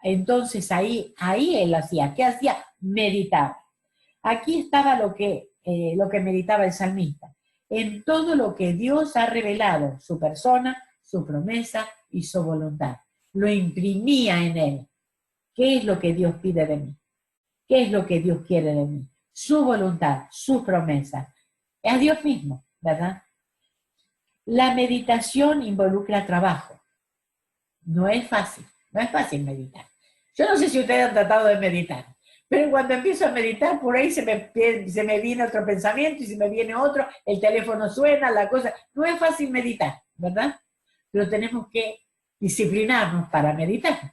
A: Entonces ahí Él hacía. ¿Qué hacía? Meditaba. Aquí estaba lo que meditaba el salmista. En todo lo que Dios ha revelado, su persona, su promesa y su voluntad. Lo imprimía en él. ¿Qué es lo que Dios pide de mí? ¿Qué es lo que Dios quiere de mí? Su voluntad, su promesa. Es a Dios mismo, ¿verdad? La meditación involucra trabajo. No es fácil meditar. Yo no sé si ustedes han tratado de meditar, pero cuando empiezo a meditar, por ahí se me viene otro pensamiento y se me viene otro, el teléfono suena, la cosa. No es fácil meditar, ¿verdad? Pero tenemos que disciplinarnos para meditar.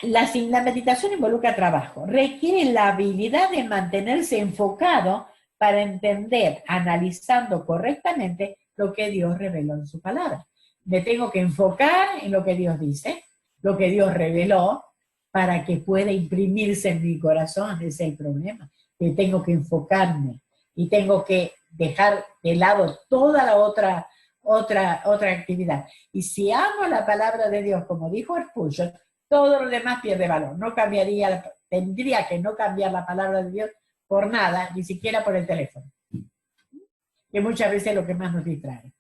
A: La meditación involucra trabajo. Requiere la habilidad de mantenerse enfocado para entender, analizando correctamente lo que Dios reveló en su palabra. Me tengo que enfocar en lo que Dios dice, lo que Dios reveló, para que pueda imprimirse en mi corazón. Ese es el problema. Que tengo que enfocarme y tengo que dejar de lado toda la otra actividad. Y si amo la palabra de Dios, como dijo Spurgeon, todo lo demás pierde valor. Tendría que no cambiar la palabra de Dios por nada, ni siquiera por el teléfono, que muchas veces es lo que más nos distrae.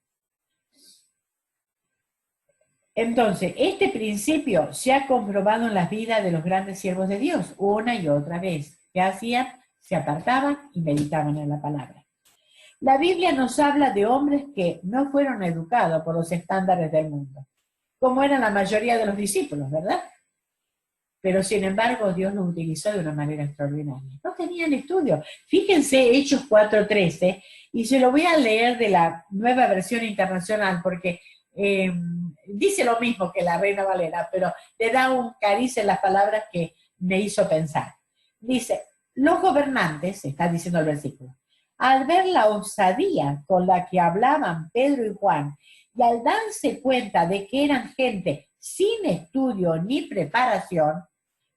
A: Entonces, este principio se ha comprobado en las vidas de los grandes siervos de Dios una y otra vez. ¿Qué hacían? Se apartaban y meditaban en la palabra. La Biblia nos habla de hombres que no fueron educados por los estándares del mundo, como eran la mayoría de los discípulos, ¿verdad? Pero sin embargo Dios los utilizó de una manera extraordinaria. No tenían estudio. Fíjense Hechos 4:13, y se lo voy a leer de la Nueva Versión Internacional, porque dice lo mismo que la Reina Valera, pero le da un cariz en las palabras que me hizo pensar. Dice, los gobernantes, está diciendo el versículo, al ver la osadía con la que hablaban Pedro y Juan, y al darse cuenta de que eran gente sin estudio ni preparación,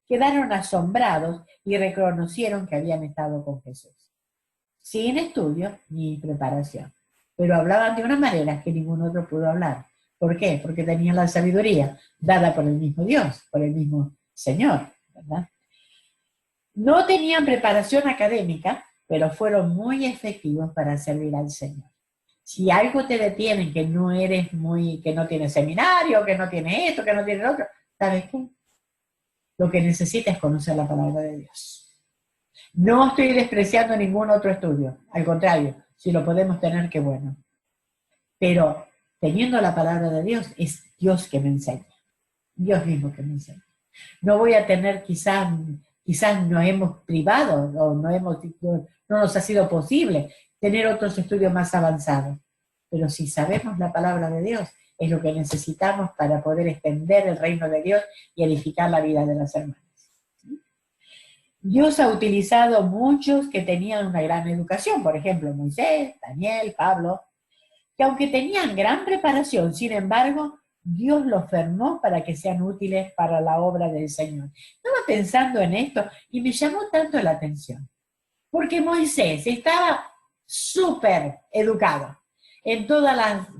A: quedaron asombrados y reconocieron que habían estado con Jesús. Sin estudio ni preparación. Pero hablaban de una manera que ningún otro pudo hablar. ¿Por qué? Porque tenían la sabiduría dada por el mismo Dios, por el mismo Señor, ¿verdad? No tenían preparación académica, pero fueron muy efectivos para servir al Señor. Si algo te detiene, que no eres que no tienes seminario, que no tienes esto, que no tienes lo otro, ¿sabes qué? Lo que necesitas es conocer la palabra de Dios. No estoy despreciando ningún otro estudio, al contrario, si lo podemos tener, qué bueno. Pero teniendo la palabra de Dios, es Dios que me enseña, Dios mismo que me enseña. No voy a tener quizás nos hemos privado o no nos ha sido posible tener otros estudios más avanzados. Pero si sabemos la palabra de Dios, es lo que necesitamos para poder extender el reino de Dios y edificar la vida de las hermanas. Dios ha utilizado muchos que tenían una gran educación, por ejemplo, Moisés, Daniel, Pablo, que aunque tenían gran preparación, sin embargo, Dios los formó para que sean útiles para la obra del Señor. Estaba pensando en esto y me llamó tanto la atención, porque Moisés estaba súper educado en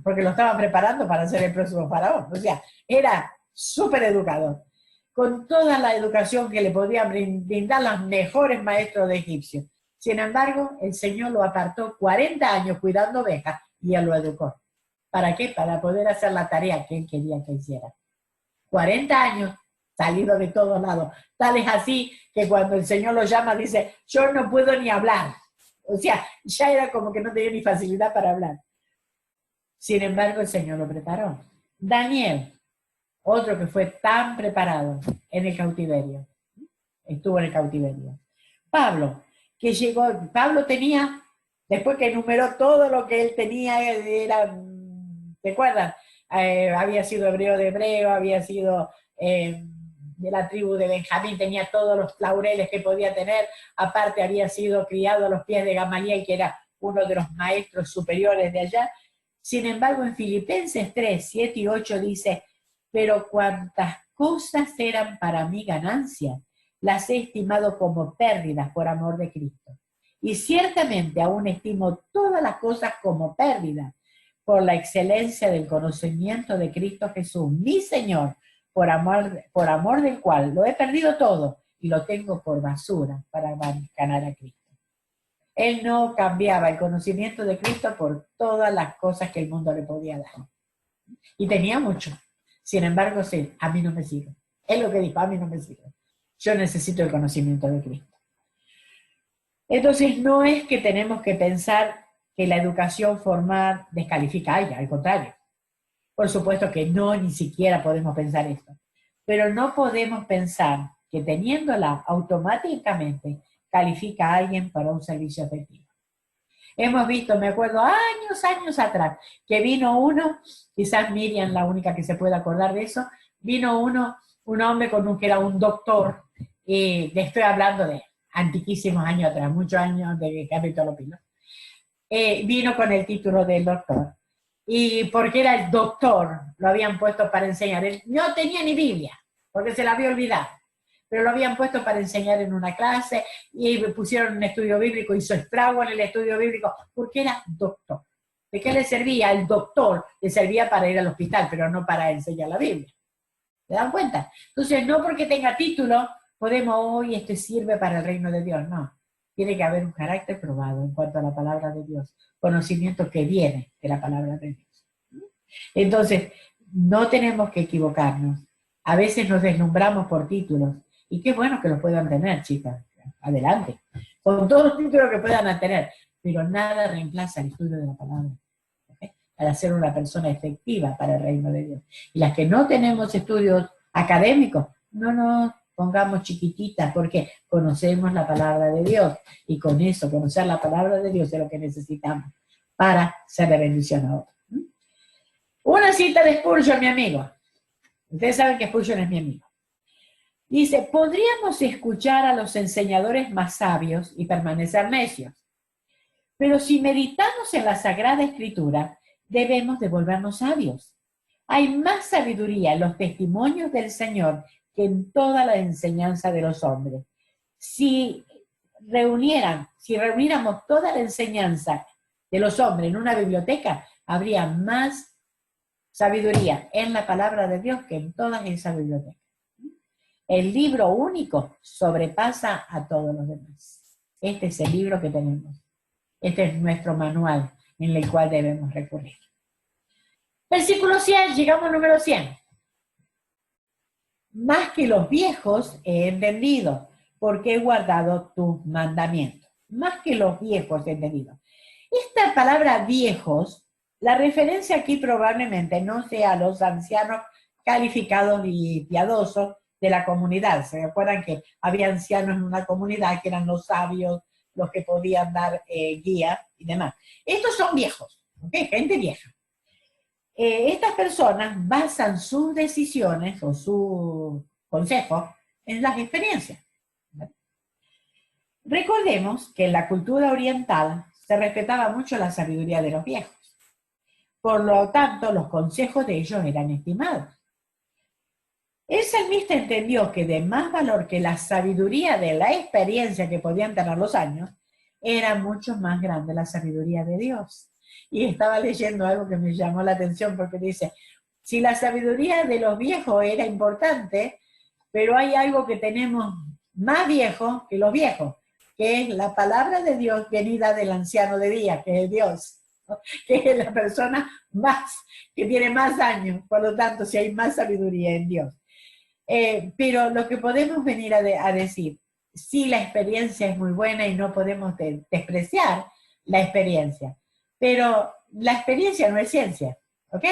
A: porque lo estaban preparando para ser el próximo faraón, o sea, era súper educado, con toda la educación que le podían brindar los mejores maestros de egipcios. Sin embargo, el Señor lo apartó 40 años cuidando ovejas y él lo educó. ¿Para qué? Para poder hacer la tarea que él quería que hiciera. 40 años salido de todos lados. Tal es así que cuando el Señor lo llama dice, yo no puedo ni hablar. O sea, ya era como que no tenía ni facilidad para hablar. Sin embargo, el Señor lo preparó. Daniel, otro que fue tan preparado en el cautiverio. Estuvo en el cautiverio. Pablo, Pablo tenía, después que enumeró todo lo que él tenía, ¿te acuerdan? Había sido hebreo de hebreo, había sido de la tribu de Benjamín, tenía todos los laureles que podía tener, aparte había sido criado a los pies de Gamaliel, que era uno de los maestros superiores de allá. Sin embargo, en Filipenses 3, 7 y 8 dice, pero cuantas cosas eran para mí ganancia, las he estimado como pérdidas por amor de Cristo. Y ciertamente aún estimo todas las cosas como pérdidas por la excelencia del conocimiento de Cristo Jesús, mi Señor, por amor del cual lo he perdido todo y lo tengo por basura para ganar a Cristo. Él no cambiaba el conocimiento de Cristo por todas las cosas que el mundo le podía dar. Y tenía mucho. Sin embargo, sí, a mí no me sirve. Es lo que dijo, a mí no me sirve. Yo necesito el conocimiento de Cristo. Entonces, no es que tenemos que pensar que la educación formal descalifica a alguien, al contrario. Por supuesto que no, ni siquiera podemos pensar esto. Pero no podemos pensar que teniéndola automáticamente califica a alguien para un servicio efectivo. Hemos visto, me acuerdo, años atrás, que vino uno, quizás Miriam la única que se puede acordar de eso, vino un hombre que era un doctor, y le estoy hablando de antiquísimos años atrás, muchos años de Capitolo Pino, vino con el título del doctor. Y porque era el doctor, lo habían puesto para enseñar. Él no tenía ni Biblia, porque se la había olvidado, pero lo habían puesto para enseñar en una clase y pusieron un estudio bíblico, hizo estrago en el estudio bíblico, porque era doctor. ¿De qué le servía? El doctor le servía para ir al hospital, pero no para enseñar la Biblia. ¿Se dan cuenta? Entonces, no porque tenga título, podemos hoy esto sirve para el reino de Dios, no. Tiene que haber un carácter probado en cuanto a la palabra de Dios, conocimiento que viene de la palabra de Dios. Entonces, no tenemos que equivocarnos. A veces nos deslumbramos por títulos, y qué bueno que los puedan tener, chicas, adelante, con todos los títulos que puedan tener, pero nada reemplaza el estudio de la palabra, ¿okay? Para ser una persona efectiva para el reino de Dios. Y las que no tenemos estudios académicos, no nos pongamos chiquititas, porque conocemos la palabra de Dios, y con eso, conocer la palabra de Dios es lo que necesitamos para ser de bendición a otros. Una cita de Spurgeon, mi amigo. Ustedes saben que Spurgeon es mi amigo. Dice, podríamos escuchar a los enseñadores más sabios y permanecer necios, pero si meditamos en la Sagrada Escritura, debemos de volvernos sabios. Hay más sabiduría en los testimonios del Señor que en toda la enseñanza de los hombres. Si reuniéramos toda la enseñanza de los hombres en una biblioteca, habría más sabiduría en la palabra de Dios que en todas esas bibliotecas. El libro único sobrepasa a todos los demás. Este es el libro que tenemos. Este es nuestro manual en el cual debemos recurrir. Versículo 100, llegamos al número 100. Más que los viejos he entendido, porque he guardado tus mandamientos. Más que los viejos he entendido. Esta palabra viejos, la referencia aquí probablemente no sea a los ancianos calificados y piadosos de la comunidad. ¿Se acuerdan que había ancianos en una comunidad que eran los sabios, los que podían dar guía y demás? Estos son viejos, ¿okay? Gente vieja. Estas personas basan sus decisiones o su consejo en las experiencias. Recordemos que en la cultura oriental se respetaba mucho la sabiduría de los viejos. Por lo tanto, los consejos de ellos eran estimados. El salmista entendió que de más valor que la sabiduría de la experiencia que podían tener los años, era mucho más grande la sabiduría de Dios. Y estaba leyendo algo que me llamó la atención porque dice, si la sabiduría de los viejos era importante, pero hay algo que tenemos más viejo que los viejos, que es la palabra de Dios venida del anciano de día, que es Dios, ¿no? Que es la persona que tiene más años, por lo tanto, si hay más sabiduría en Dios. Pero lo que podemos venir a decir, sí, la experiencia es muy buena y no podemos despreciar la experiencia, pero la experiencia no es ciencia, ¿ok?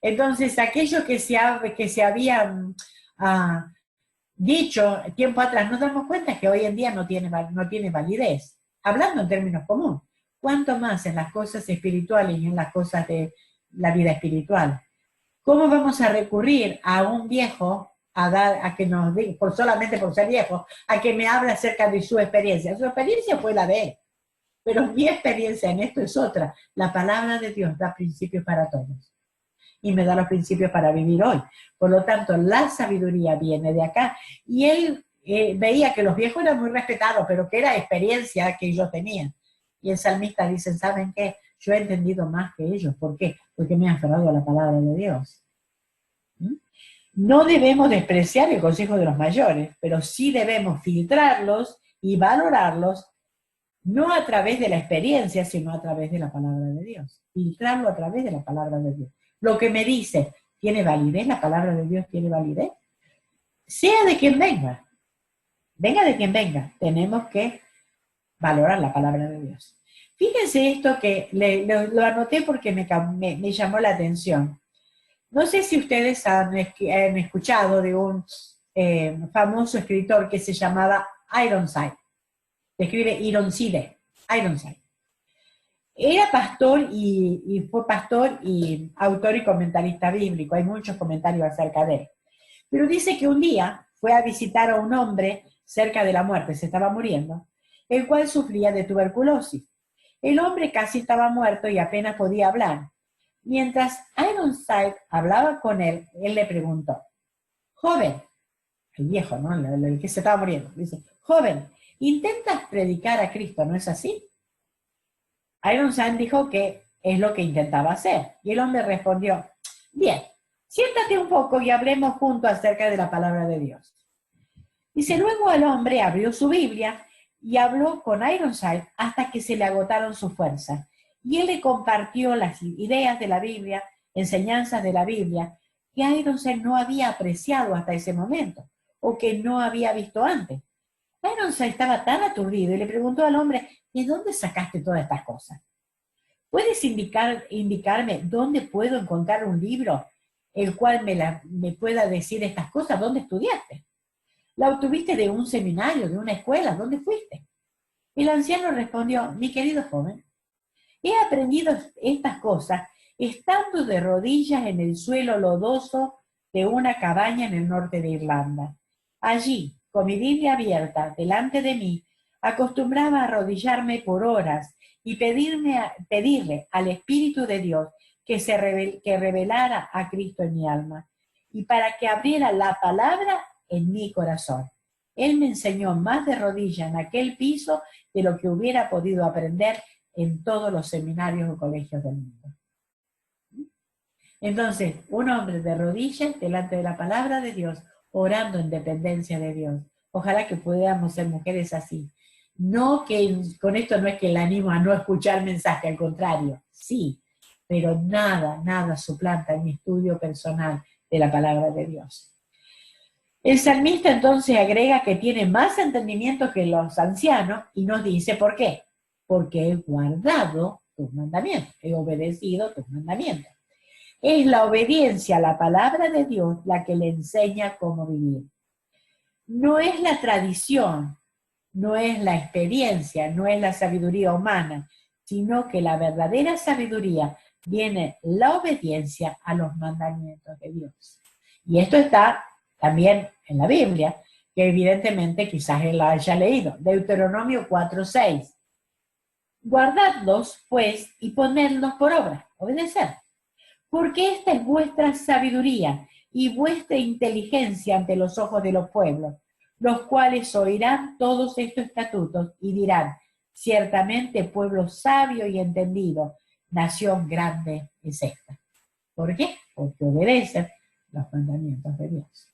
A: Entonces, aquello que se habían dicho tiempo atrás, nos damos cuenta que hoy en día no tiene validez, hablando en términos comunes. ¿Cuánto más en las cosas espirituales y en las cosas de la vida espiritual? ¿Cómo vamos a recurrir a un viejo a que nos diga, solamente por ser viejo, a que me hable acerca de su experiencia? Su experiencia fue la de él, pero mi experiencia en esto es otra. La palabra de Dios da principios para todos y me da los principios para vivir hoy. Por lo tanto, la sabiduría viene de acá. Y él veía que los viejos eran muy respetados, pero que era experiencia que ellos tenían. Y el salmista dice, ¿saben qué? Yo he entendido más que ellos. ¿Por qué? Porque me he aferrado a la palabra de Dios. No debemos despreciar el consejo de los mayores, pero sí debemos filtrarlos y valorarlos, no a través de la experiencia, sino a través de la palabra de Dios. Filtrarlo a través de la palabra de Dios. Lo que me dice, ¿tiene validez? ¿La palabra de Dios tiene validez? Sea de quien venga, venga de quien venga, tenemos que valorar la palabra de Dios. Fíjense esto que lo anoté porque me llamó la atención. No sé si ustedes han escuchado de un famoso escritor que se llamaba Ironside. Se escribe Ironside. Era pastor y fue pastor y autor y comentarista bíblico. Hay muchos comentarios acerca de él. Pero dice que un día fue a visitar a un hombre cerca de la muerte, se estaba muriendo, el cual sufría de tuberculosis. El hombre casi estaba muerto y apenas podía hablar. Mientras Ironside hablaba con él, él le preguntó, joven, el viejo, ¿no? El que se estaba muriendo, dice, joven, intentas predicar a Cristo, ¿no es así? Ironside dijo que es lo que intentaba hacer. Y el hombre respondió, bien, siéntate un poco y hablemos juntos acerca de la palabra de Dios. Dice, luego el hombre abrió su Biblia y habló con Ironside hasta que se le agotaron sus fuerzas. Y él le compartió las ideas de la Biblia, enseñanzas de la Biblia, que Ironside no había apreciado hasta ese momento, o que no había visto antes. Ironside estaba tan aturdido y le preguntó al hombre, ¿de dónde sacaste todas estas cosas? ¿Puedes indicarme dónde puedo encontrar un libro el cual me pueda decir estas cosas? ¿Dónde estudiaste? ¿La obtuviste de un seminario, de una escuela? ¿Dónde fuiste? El anciano respondió, mi querido joven, he aprendido estas cosas estando de rodillas en el suelo lodoso de una cabaña en el norte de Irlanda. Allí, con mi Biblia abierta delante de mí, acostumbraba a arrodillarme por horas y pedirle al Espíritu de Dios que revelara a Cristo en mi alma y para que abriera la palabra en mi corazón. Él me enseñó más de rodillas en aquel piso de lo que hubiera podido aprender en todos los seminarios o colegios del mundo. Entonces, un hombre de rodillas delante de la palabra de Dios, orando en dependencia de Dios. Ojalá que podamos ser mujeres así. No que con esto no es que le animo a no escuchar mensaje, al contrario, sí, pero nada suplanta mi estudio personal de la palabra de Dios. El salmista entonces agrega que tiene más entendimiento que los ancianos y nos dice por qué. Porque he guardado tus mandamientos, he obedecido tus mandamientos. Es la obediencia a la palabra de Dios la que le enseña cómo vivir. No es la tradición, no es la experiencia, no es la sabiduría humana, sino que la verdadera sabiduría viene la obediencia a los mandamientos de Dios. Y esto está también en la Biblia, que evidentemente quizás él la haya leído. Deuteronomio 4:6. Guardadlos, pues, y ponedlos por obra, obedecer. Porque esta es vuestra sabiduría y vuestra inteligencia ante los ojos de los pueblos, los cuales oirán todos estos estatutos y dirán, ciertamente pueblo sabio y entendido, nación grande es esta. ¿Por qué? Porque obedecen los mandamientos de Dios.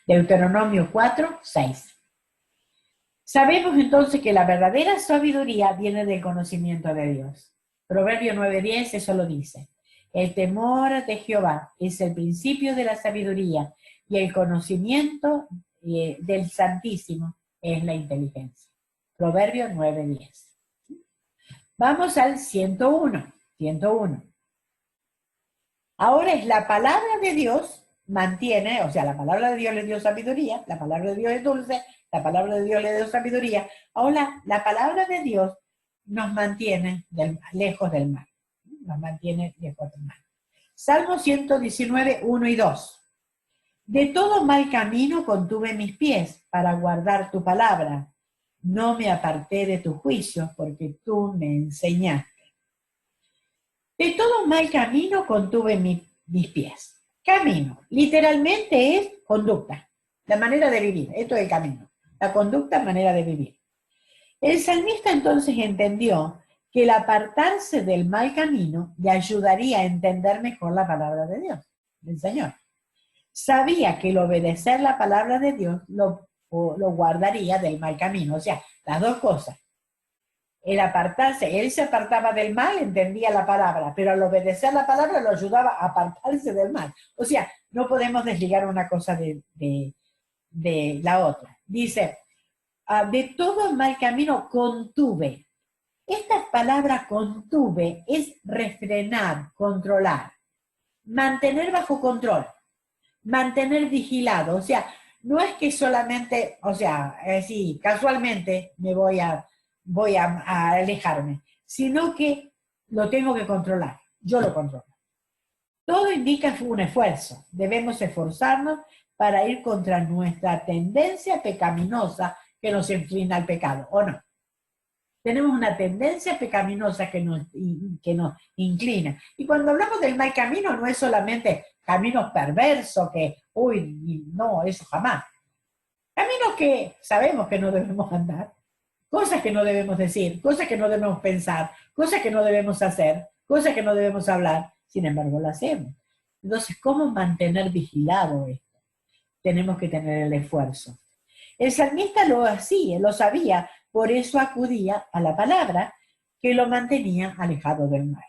A: Deuteronomio 4:6. Sabemos entonces que la verdadera sabiduría viene del conocimiento de Dios. Proverbio 9:10 eso lo dice. El temor de Jehová es el principio de la sabiduría y el conocimiento del Santísimo es la inteligencia. Proverbio 9:10. Vamos al 101. 101. Ahora es la palabra de Dios mantiene, o sea, la palabra de Dios le dio sabiduría, la palabra de Dios es dulce, la palabra de Dios le dio sabiduría. Ahora la palabra de Dios nos mantiene lejos del mal. Nos mantiene lejos del mal. Salmo 119, 1 y 2. De todo mal camino contuve mis pies para guardar tu palabra. No me aparté de tus juicios porque tú me enseñaste. De todo mal camino contuve mis pies. Camino, literalmente es conducta, la manera de vivir. Esto es el camino. La conducta es manera de vivir. El salmista entonces entendió que el apartarse del mal camino le ayudaría a entender mejor la palabra de Dios, del Señor. Sabía que el obedecer la palabra de Dios lo guardaría del mal camino. O sea, las dos cosas. El apartarse, él se apartaba del mal, entendía la palabra, pero al obedecer la palabra lo ayudaba a apartarse del mal. O sea, no podemos desligar una cosa de la otra. Dice, de todo mal camino contuve. Esta palabra contuve es refrenar, controlar, mantener bajo control, mantener vigilado. O sea, no es que solamente, o sea, sí, casualmente me voy a alejarme, sino que lo tengo que controlar, yo lo controlo. Todo indica un esfuerzo, debemos esforzarnos para ir contra nuestra tendencia pecaminosa que nos inclina al pecado, ¿o no? Tenemos una tendencia pecaminosa que nos inclina. Y cuando hablamos del mal camino, no es solamente caminos perversos que, no, eso jamás. Caminos que sabemos que no debemos andar, cosas que no debemos decir, cosas que no debemos pensar, cosas que no debemos hacer, cosas que no debemos hablar, sin embargo lo hacemos. Entonces, ¿cómo mantener vigilado esto? Tenemos que tener el esfuerzo. El salmista lo hacía, lo sabía, por eso acudía a la palabra que lo mantenía alejado del mal.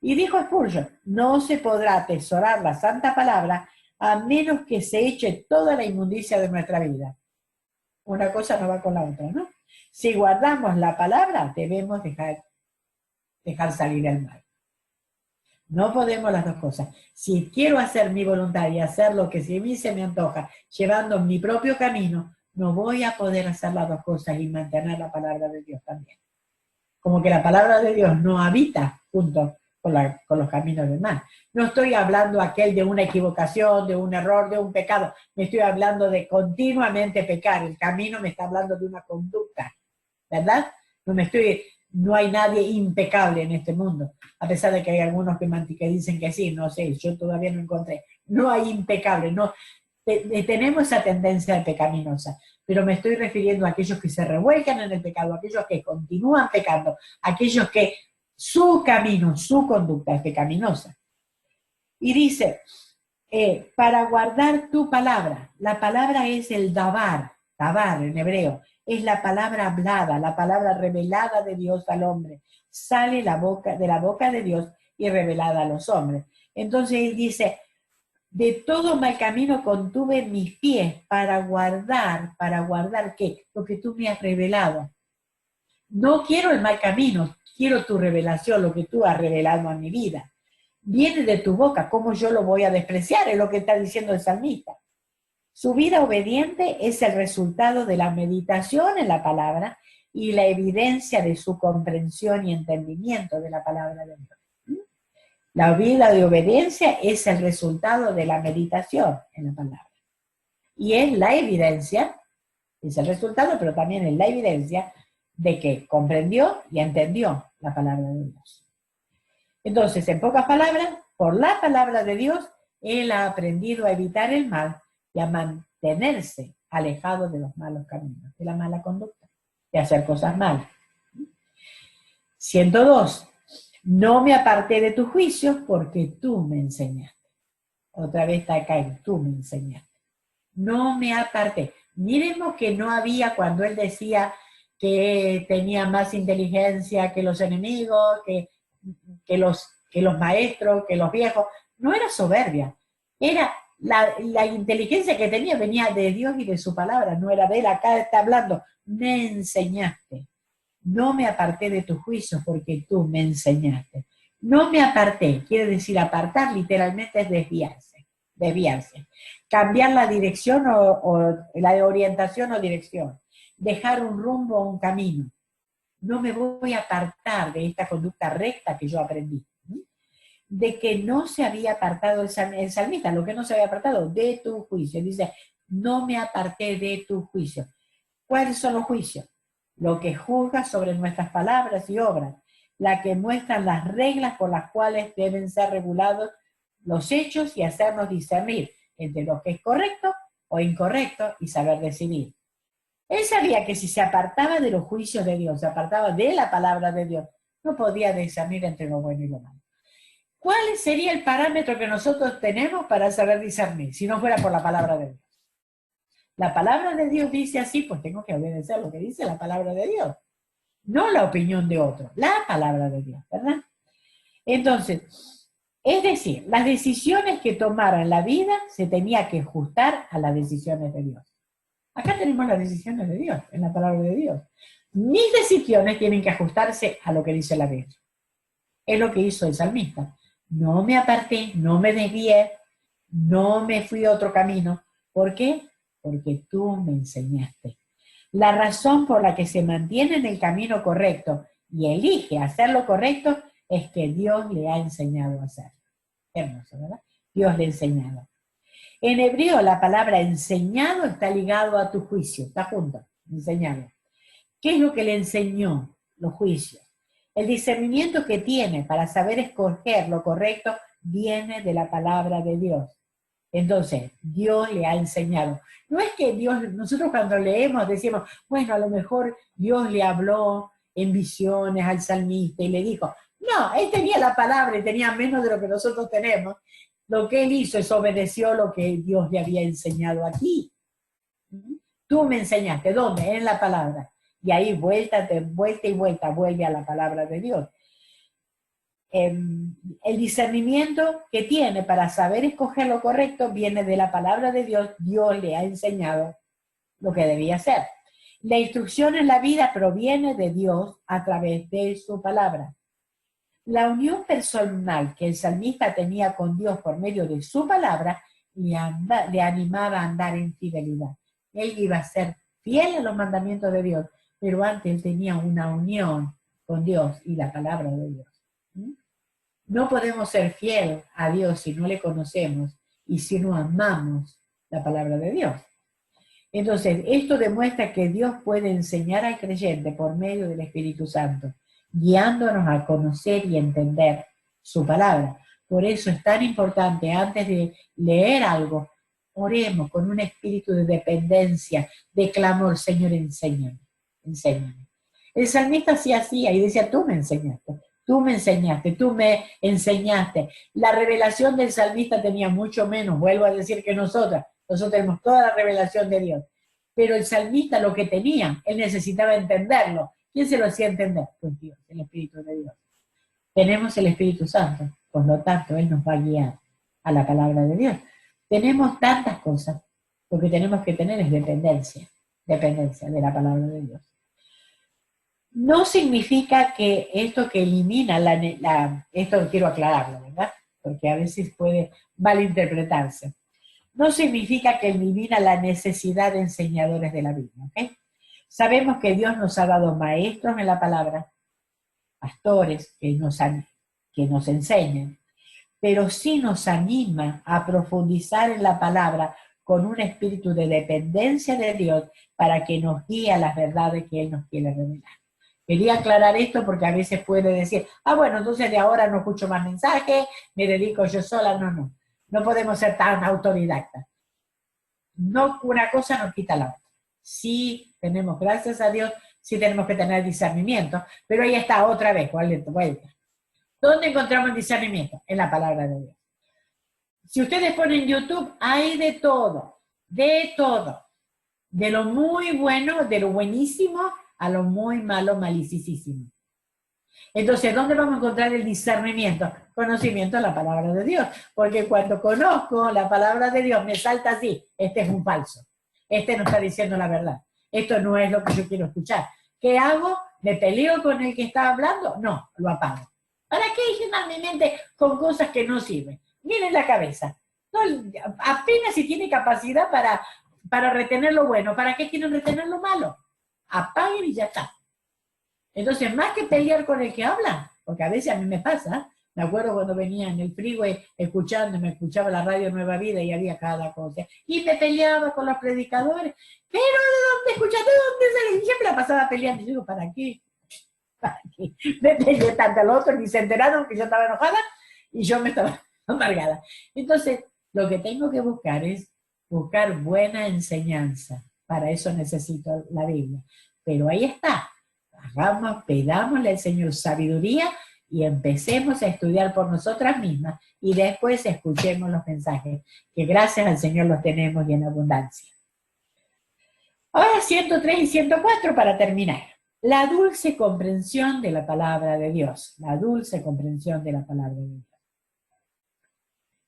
A: Y dijo Spurgeon, no se podrá atesorar la santa palabra a menos que se eche toda la inmundicia de nuestra vida. Una cosa no va con la otra, ¿no? Si guardamos la palabra, debemos dejar salir el mal. No podemos las dos cosas. Si quiero hacer mi voluntad y hacer lo que a mí se me antoja, llevando mi propio camino, no voy a poder hacer las dos cosas y mantener la palabra de Dios también. Como que la palabra de Dios no habita junto con los caminos del mal. No estoy hablando aquel de una equivocación, de un error, de un pecado. Me estoy hablando de continuamente pecar. El camino me está hablando de una conducta, ¿verdad? No hay nadie impecable en este mundo, a pesar de que hay algunos que dicen que sí, no sé, yo todavía no encontré. No hay impecable, no. Tenemos esa tendencia pecaminosa, pero me estoy refiriendo a aquellos que se revuelcan en el pecado, a aquellos que continúan pecando, a aquellos que su camino, su conducta es pecaminosa. Y dice, para guardar tu palabra, la palabra es el dabar en hebreo, es la palabra hablada, la palabra revelada de Dios al hombre, sale de la boca de Dios y revelada a los hombres. Entonces él dice, de todo mal camino contuve mis pies ¿para guardar qué? Lo que tú me has revelado. No quiero el mal camino, quiero tu revelación, lo que tú has revelado a mi vida. Viene de tu boca, ¿cómo yo lo voy a despreciar? Es lo que está diciendo el salmista. Su vida obediente es el resultado de la meditación en la palabra y la evidencia de su comprensión y entendimiento de la palabra de Dios. La vida de obediencia es el resultado de la meditación en la palabra. Y es la evidencia, es el resultado, pero también es la evidencia de que comprendió y entendió la palabra de Dios. Entonces, en pocas palabras, por la palabra de Dios, él ha aprendido a evitar el mal y a mantenerse alejado de los malos caminos, de la mala conducta, de hacer cosas malas. 102. No me aparté de tus juicios porque tú me enseñaste. Otra vez está acá en tú me enseñaste. No me aparté. Miremos que no había cuando él decía que tenía más inteligencia que los enemigos, que los maestros, que los viejos. No era soberbia. Era la inteligencia que tenía venía de Dios y de su palabra. No era de él. Acá está hablando. Me enseñaste. No me aparté de tus juicios porque tú me enseñaste. No me aparté, quiere decir apartar literalmente es desviarse. Cambiar la dirección o la orientación o dirección. Dejar un rumbo o un camino. No me voy a apartar de esta conducta recta que yo aprendí. De que no se había apartado el salmista, lo que no se había apartado de tu juicio. Dice, no me aparté de tu juicio. ¿Cuáles son los juicios? Lo que juzga sobre nuestras palabras y obras, la que muestran las reglas por las cuales deben ser regulados los hechos y hacernos discernir entre lo que es correcto o incorrecto y saber decidir. Él sabía que si se apartaba de los juicios de Dios, se apartaba de la palabra de Dios, no podía discernir entre lo bueno y lo malo. ¿Cuál sería el parámetro que nosotros tenemos para saber discernir si no fuera por la palabra de Dios? La palabra de Dios dice así, pues tengo que obedecer lo que dice la palabra de Dios. No la opinión de otro, la palabra de Dios, ¿verdad? Entonces, es decir, las decisiones que tomara en la vida se tenía que ajustar a las decisiones de Dios. Acá tenemos las decisiones de Dios, en la palabra de Dios. Mis decisiones tienen que ajustarse a lo que dice la Biblia. Es lo que hizo el salmista. No me aparté, no me desvié, no me fui a otro camino. ¿Por qué? Porque tú me enseñaste. La razón por la que se mantiene en el camino correcto y elige hacer lo correcto es que Dios le ha enseñado a hacerlo. Hermoso, ¿verdad? Dios le ha enseñado. En hebreo la palabra enseñado está ligado a tu juicio, está junto, enseñado. ¿Qué es lo que le enseñó? Los juicios. El discernimiento que tiene para saber escoger lo correcto viene de la palabra de Dios. Entonces, Dios le ha enseñado. No es que Dios, nosotros cuando leemos decimos, bueno, a lo mejor Dios le habló en visiones al salmista y le dijo, no, él tenía la palabra y tenía menos de lo que nosotros tenemos. Lo que él hizo es obedeció lo que Dios le había enseñado aquí. Tú me enseñaste, ¿dónde? En la palabra. Y ahí vuelta y vuelta, vuelve a la palabra de Dios. El discernimiento que tiene para saber escoger lo correcto viene de la palabra de Dios. Dios le ha enseñado lo que debía hacer. La instrucción en la vida proviene de Dios a través de su palabra. La unión personal que el salmista tenía con Dios por medio de su palabra le animaba a andar en fidelidad. Él iba a ser fiel a los mandamientos de Dios, pero antes él tenía una unión con Dios y la palabra de Dios. No podemos ser fiel a Dios si no le conocemos y si no amamos la palabra de Dios. Entonces, esto demuestra que Dios puede enseñar al creyente por medio del Espíritu Santo, guiándonos a conocer y entender su palabra. Por eso es tan importante, antes de leer algo, oremos con un espíritu de dependencia, de clamor: Señor, enséñame, enséñame. El salmista hacía y decía: tú me enseñaste, tú me enseñaste, tú me enseñaste. La revelación del salmista tenía mucho menos, vuelvo a decir, que nosotros. Nosotros tenemos toda la revelación de Dios. Pero el salmista lo que tenía, él necesitaba entenderlo. ¿Quién se lo hacía entender? Pues Dios, el Espíritu de Dios. Tenemos el Espíritu Santo, por lo tanto, Él nos va a guiar a la palabra de Dios. Tenemos tantas cosas, lo que tenemos que tener es dependencia de la palabra de Dios. No significa que esto que elimina esto quiero aclararlo, ¿verdad? Porque a veces puede malinterpretarse. No significa que elimina la necesidad de enseñadores de la Biblia, ¿ok? Sabemos que Dios nos ha dado maestros en la palabra, pastores que nos enseñen, pero sí nos anima a profundizar en la palabra con un espíritu de dependencia de Dios para que nos guíe a las verdades que Él nos quiere revelar. Quería aclarar esto porque a veces puede decir: bueno, entonces de ahora no escucho más mensajes, me dedico yo sola. No, no podemos ser tan autodidactas. No, una cosa no quita la otra. Sí tenemos, gracias a Dios, sí tenemos que tener discernimiento, pero ahí está otra vez, vuelta. ¿Dónde encontramos el discernimiento? En la palabra de Dios. Si ustedes ponen YouTube, hay de todo, de lo muy bueno, de lo buenísimo, a lo muy malo, malicísimo. Entonces, ¿dónde vamos a encontrar el discernimiento? Conocimiento de la palabra de Dios. Porque cuando conozco la palabra de Dios, me salta así: este es un falso. Este no está diciendo la verdad. Esto no es lo que yo quiero escuchar. ¿Qué hago? ¿Me peleo con el que está hablando? No, lo apago. ¿Para qué llenar mi mente con cosas que no sirven? Miren la cabeza. No, apenas si tiene capacidad para retener lo bueno. ¿Para qué quieren retener lo malo? Apaguen y ya está. Entonces, más que pelear con el que habla, porque a veces a mí me pasa, me acuerdo cuando venía en el freeway me escuchaba la radio Nueva Vida y había cada cosa, y me peleaba con los predicadores: pero ¿de dónde escuchaste? ¿De dónde salí? Y siempre la pasaba peleando. Y digo: ¿para qué? ¿Para qué? Me peleé tanto al otro, ni se enteraron que yo estaba enojada y yo me estaba amargada. Entonces, lo que tengo que buscar es buscar buena enseñanza. Para eso necesito la Biblia. Pero ahí está. Pedámosle al Señor sabiduría y empecemos a estudiar por nosotras mismas y después escuchemos los mensajes, que gracias al Señor los tenemos y en abundancia. Ahora 103 y 104 para terminar. La dulce comprensión de la palabra de Dios. La dulce comprensión de la palabra de Dios.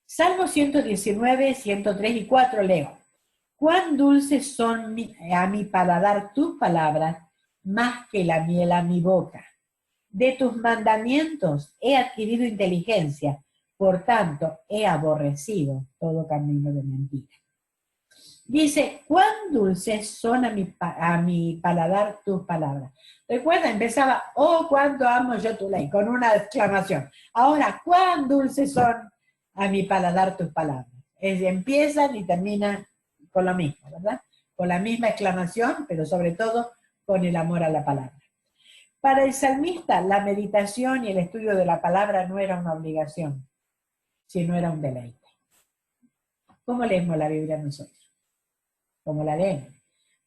A: Salmo 119, 103 y 4 leo: cuán dulces son a mi paladar tus palabras, más que la miel a mi boca. De tus mandamientos he adquirido inteligencia, por tanto he aborrecido todo camino de mentira. Dice: cuán dulces son a mi paladar tus palabras. Recuerda, empezaba: oh, cuánto amo yo tu ley, con una exclamación. Ahora, cuán dulces son a mi paladar tus palabras. Empiezan y terminan con lo mismo, ¿verdad? Con la misma exclamación, pero sobre todo con el amor a la palabra. Para el salmista, la meditación y el estudio de la palabra no era una obligación, sino era un deleite. ¿Cómo leemos la Biblia nosotros? ¿Cómo la leemos?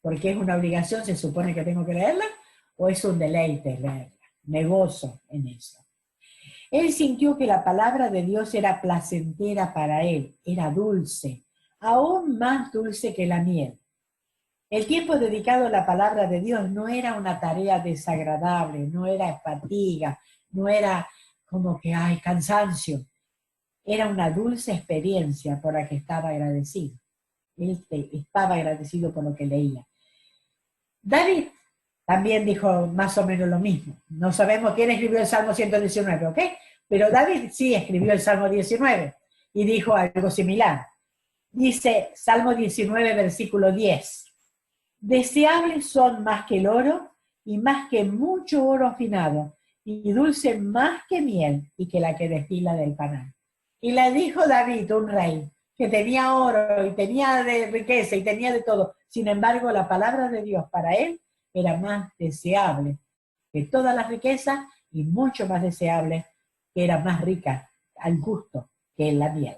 A: ¿Porque es una obligación, se supone que tengo que leerla? ¿O es un deleite leerla? Me gozo en eso. Él sintió que la palabra de Dios era placentera para él, era dulce, aún más dulce que la miel. El tiempo dedicado a la palabra de Dios no era una tarea desagradable, no era fatiga, no era como que hay cansancio. Era una dulce experiencia por la que estaba agradecido. Él estaba agradecido por lo que leía. David también dijo más o menos lo mismo. No sabemos quién escribió el Salmo 119, ¿ok? Pero David sí escribió el Salmo 19 y dijo algo similar. Dice Salmo 19, versículo 10. Deseables son más que el oro y más que mucho oro afinado, y dulce más que miel y que la que destila del panal. Y le dijo David, un rey, que tenía oro y tenía de riqueza y tenía de todo. Sin embargo, la palabra de Dios para él era más deseable que todas las riquezas y mucho más deseable, que era más rica al gusto que la miel.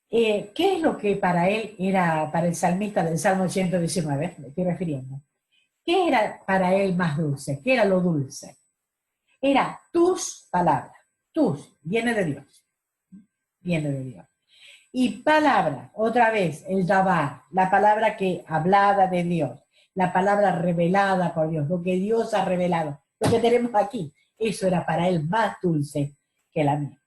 A: ¿Qué es lo que para él era, para el salmista del Salmo 119, me estoy refiriendo? ¿Qué era para él más dulce? ¿Qué era lo dulce? Era tus palabras. Tus, viene de Dios. Viene de Dios. Y palabra, otra vez, el Dabar, la palabra que hablada de Dios, la palabra revelada por Dios, lo que Dios ha revelado, lo que tenemos aquí, eso era para él más dulce que la mía.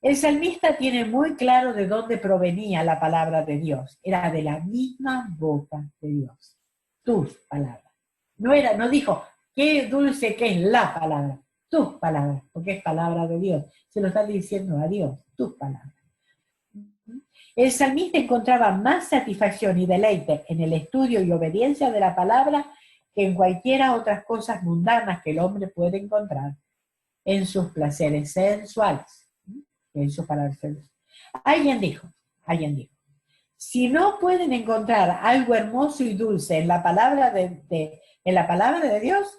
A: El salmista tiene muy claro de dónde provenía la palabra de Dios. Era de la misma boca de Dios. Tus palabras. No dijo, qué dulce que es la palabra. Tus palabras, porque es palabra de Dios. Se lo está diciendo a Dios, tus palabras. El salmista encontraba más satisfacción y deleite en el estudio y obediencia de la palabra que en cualquiera otras cosas mundanas que el hombre puede encontrar en sus placeres sensuales. En sus palabras. Alguien dijo, si no pueden encontrar algo hermoso y dulce en la palabra de Dios,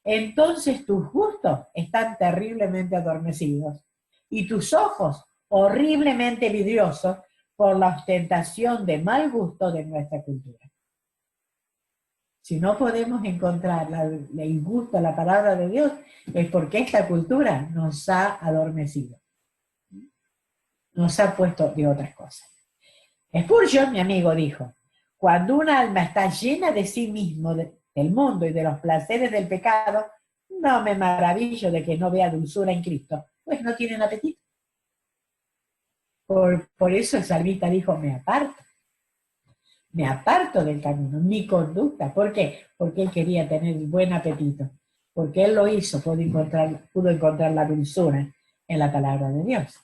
A: entonces tus gustos están terriblemente adormecidos y tus ojos horriblemente vidriosos por la ostentación de mal gusto de nuestra cultura. Si no podemos encontrar el gusto a la palabra de Dios, es porque esta cultura nos ha adormecido. Nos ha puesto de otras cosas. Spurgeon, mi amigo, dijo, cuando una alma está llena de sí mismo, del mundo y de los placeres del pecado, no me maravillo de que no vea dulzura en Cristo, pues no tienen apetito. Por eso el salmista dijo, me aparto del camino, mi conducta. ¿Por qué? Porque él quería tener buen apetito, porque él lo hizo, pudo encontrar la dulzura en la palabra de Dios.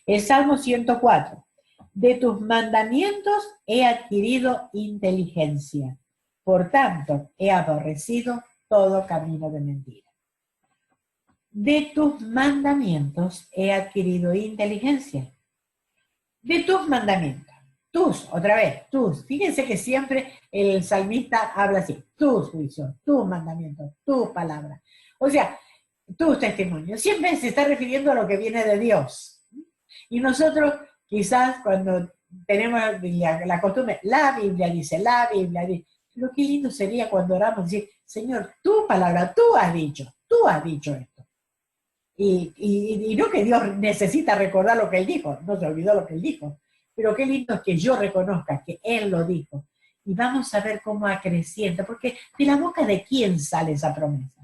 A: El Salmo 104. De tus mandamientos he adquirido inteligencia. Por tanto, he aborrecido todo camino de mentira. De tus mandamientos he adquirido inteligencia. De tus mandamientos. Tus, otra vez, tus. Fíjense que siempre el salmista habla así. Tus juicios, tus mandamientos, tus palabras. O sea, tus testimonios. Siempre se está refiriendo a lo que viene de Dios. Y nosotros, quizás, cuando tenemos la costumbre, la Biblia dice, pero qué lindo sería cuando oramos decir, Señor, tu palabra, tú has dicho esto. Y no que Dios necesita recordar lo que Él dijo, no se olvidó lo que Él dijo, pero qué lindo es que yo reconozca que Él lo dijo. Y vamos a ver cómo acrecienta, porque de la boca de quién sale esa promesa.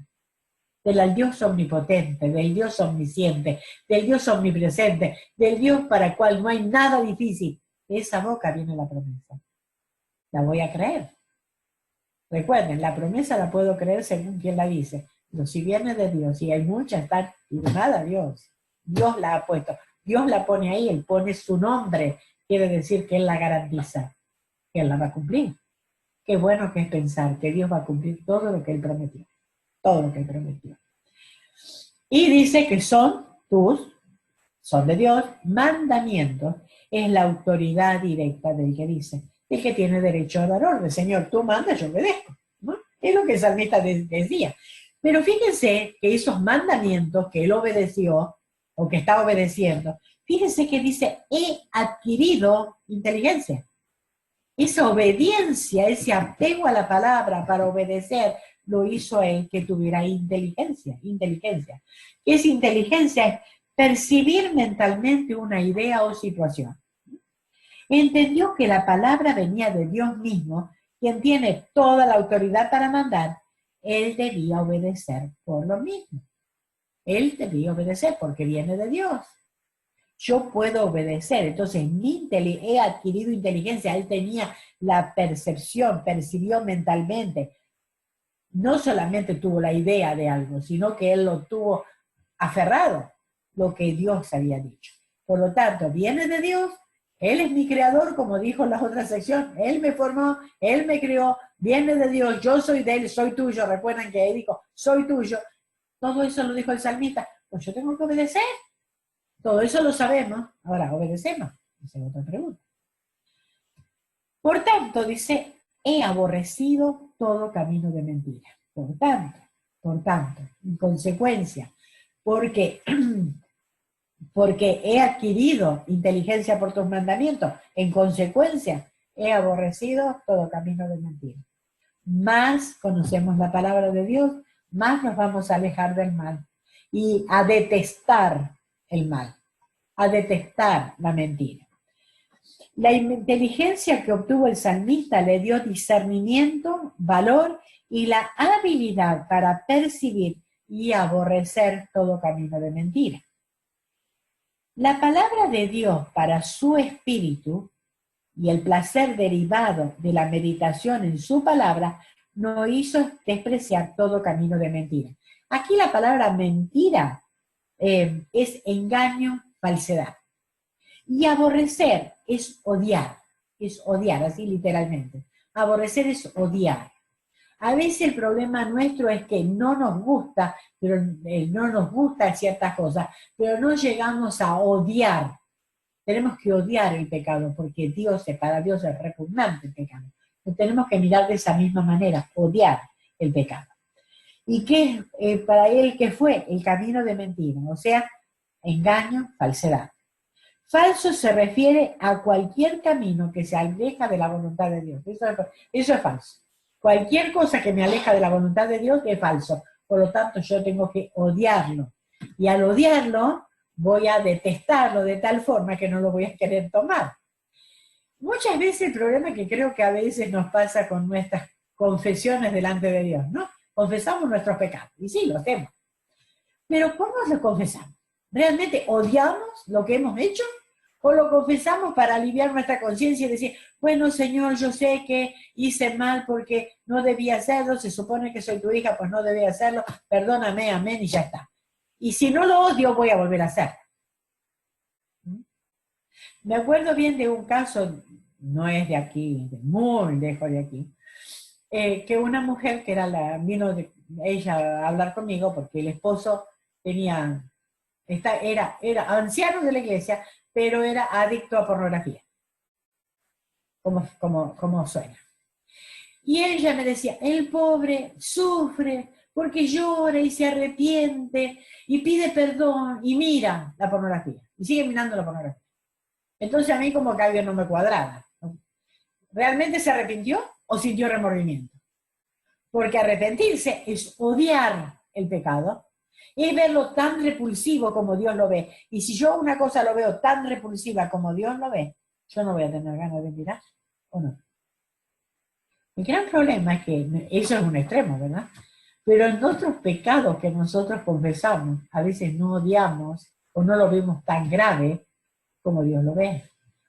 A: Del Dios omnipotente, del Dios omnisciente, del Dios omnipresente, del Dios para el cual no hay nada difícil. De esa boca viene la promesa. La voy a creer. Recuerden, la promesa la puedo creer según quien la dice. Pero si viene de Dios, y hay muchas, están firmada a Dios. Dios la ha puesto. Dios la pone ahí, Él pone su nombre. Quiere decir que Él la garantiza, que Él la va a cumplir. Qué bueno que es pensar que Dios va a cumplir todo lo que Él prometió. Todo lo que Él prometió. Y dice que son de Dios, mandamientos, es la autoridad directa del que dice, el que tiene derecho a dar orden. Señor, tú mandas, yo obedezco, ¿no? Es lo que el salmista decía. Pero fíjense que esos mandamientos que él obedeció, o que está obedeciendo, fíjense que dice, he adquirido inteligencia. Esa obediencia, ese apego a la palabra para obedecer, lo hizo él que tuviera inteligencia. ¿Qué es inteligencia? Es percibir mentalmente una idea o situación. Entendió que la palabra venía de Dios mismo, quien tiene toda la autoridad para mandar. Él debía obedecer por lo mismo. Él debía obedecer porque viene de Dios. Yo puedo obedecer, entonces he adquirido inteligencia. Él tenía la percepción, percibió mentalmente. No solamente tuvo la idea de algo, sino que él lo tuvo aferrado, lo que Dios había dicho. Por lo tanto, viene de Dios, Él es mi creador, como dijo en la otra sección. Él me formó, Él me creó, viene de Dios, yo soy de Él, soy tuyo. Recuerdan que Él dijo, soy tuyo. Todo eso lo dijo el salmista. Pues yo tengo que obedecer. Todo eso lo sabemos. Ahora, ¿obedecemos? Esa es otra pregunta. Por tanto, dice, he aborrecido todo camino de mentira. Por tanto, en consecuencia, porque he adquirido inteligencia por tus mandamientos, en consecuencia, he aborrecido todo camino de mentira. Más conocemos la palabra de Dios, más nos vamos a alejar del mal y a detestar el mal, a detestar la mentira. La inteligencia que obtuvo el salmista le dio discernimiento, valor y la habilidad para percibir y aborrecer todo camino de mentira. La palabra de Dios para su espíritu y el placer derivado de la meditación en su palabra no hizo despreciar todo camino de mentira. Aquí la palabra mentira es engaño, falsedad. Y aborrecer es odiar, así literalmente. Aborrecer es odiar. A veces el problema nuestro es que no nos gusta, pero no nos gustan ciertas cosas, pero no llegamos a odiar. Tenemos que odiar el pecado, porque para Dios es repugnante el pecado. Lo tenemos que mirar de esa misma manera, odiar el pecado. ¿Y qué para él qué fue? El camino de mentira, o sea, engaño, falsedad. Falso se refiere a cualquier camino que se aleja de la voluntad de Dios. Eso es falso. Cualquier cosa que me aleja de la voluntad de Dios es falso. Por lo tanto, yo tengo que odiarlo. Y al odiarlo, voy a detestarlo de tal forma que no lo voy a querer tomar. Muchas veces el problema que creo que a veces nos pasa con nuestras confesiones delante de Dios, ¿no? Confesamos nuestros pecados. Y sí, lo hacemos. Pero ¿cómo lo confesamos? ¿Realmente odiamos lo que hemos hecho? ¿O lo confesamos para aliviar nuestra conciencia y decir, bueno, Señor, yo sé que hice mal porque no debía hacerlo, se supone que soy tu hija, pues no debía hacerlo, perdóname, amén, y ya está. Y si no lo odio, voy a volver a hacerlo. Me acuerdo bien de un caso, no es de aquí, muy lejos de aquí, que una mujer que vino ella a hablar conmigo porque el esposo era anciano de la iglesia, pero era adicto a pornografía, como suena. Y ella me decía, el pobre sufre porque llora y se arrepiente y pide perdón y mira la pornografía, y sigue mirando la pornografía. Entonces a mí como que algo no me cuadraba. ¿Realmente se arrepintió o sintió remordimiento? Porque arrepentirse es odiar el pecado, es verlo tan repulsivo como Dios lo ve. Y si yo una cosa lo veo tan repulsiva como Dios lo ve, yo no voy a tener ganas de mirar, ¿o no? El gran problema es que eso es un extremo, ¿verdad? Pero en otros pecados que nosotros confesamos, a veces no odiamos o no lo vemos tan grave como Dios lo ve.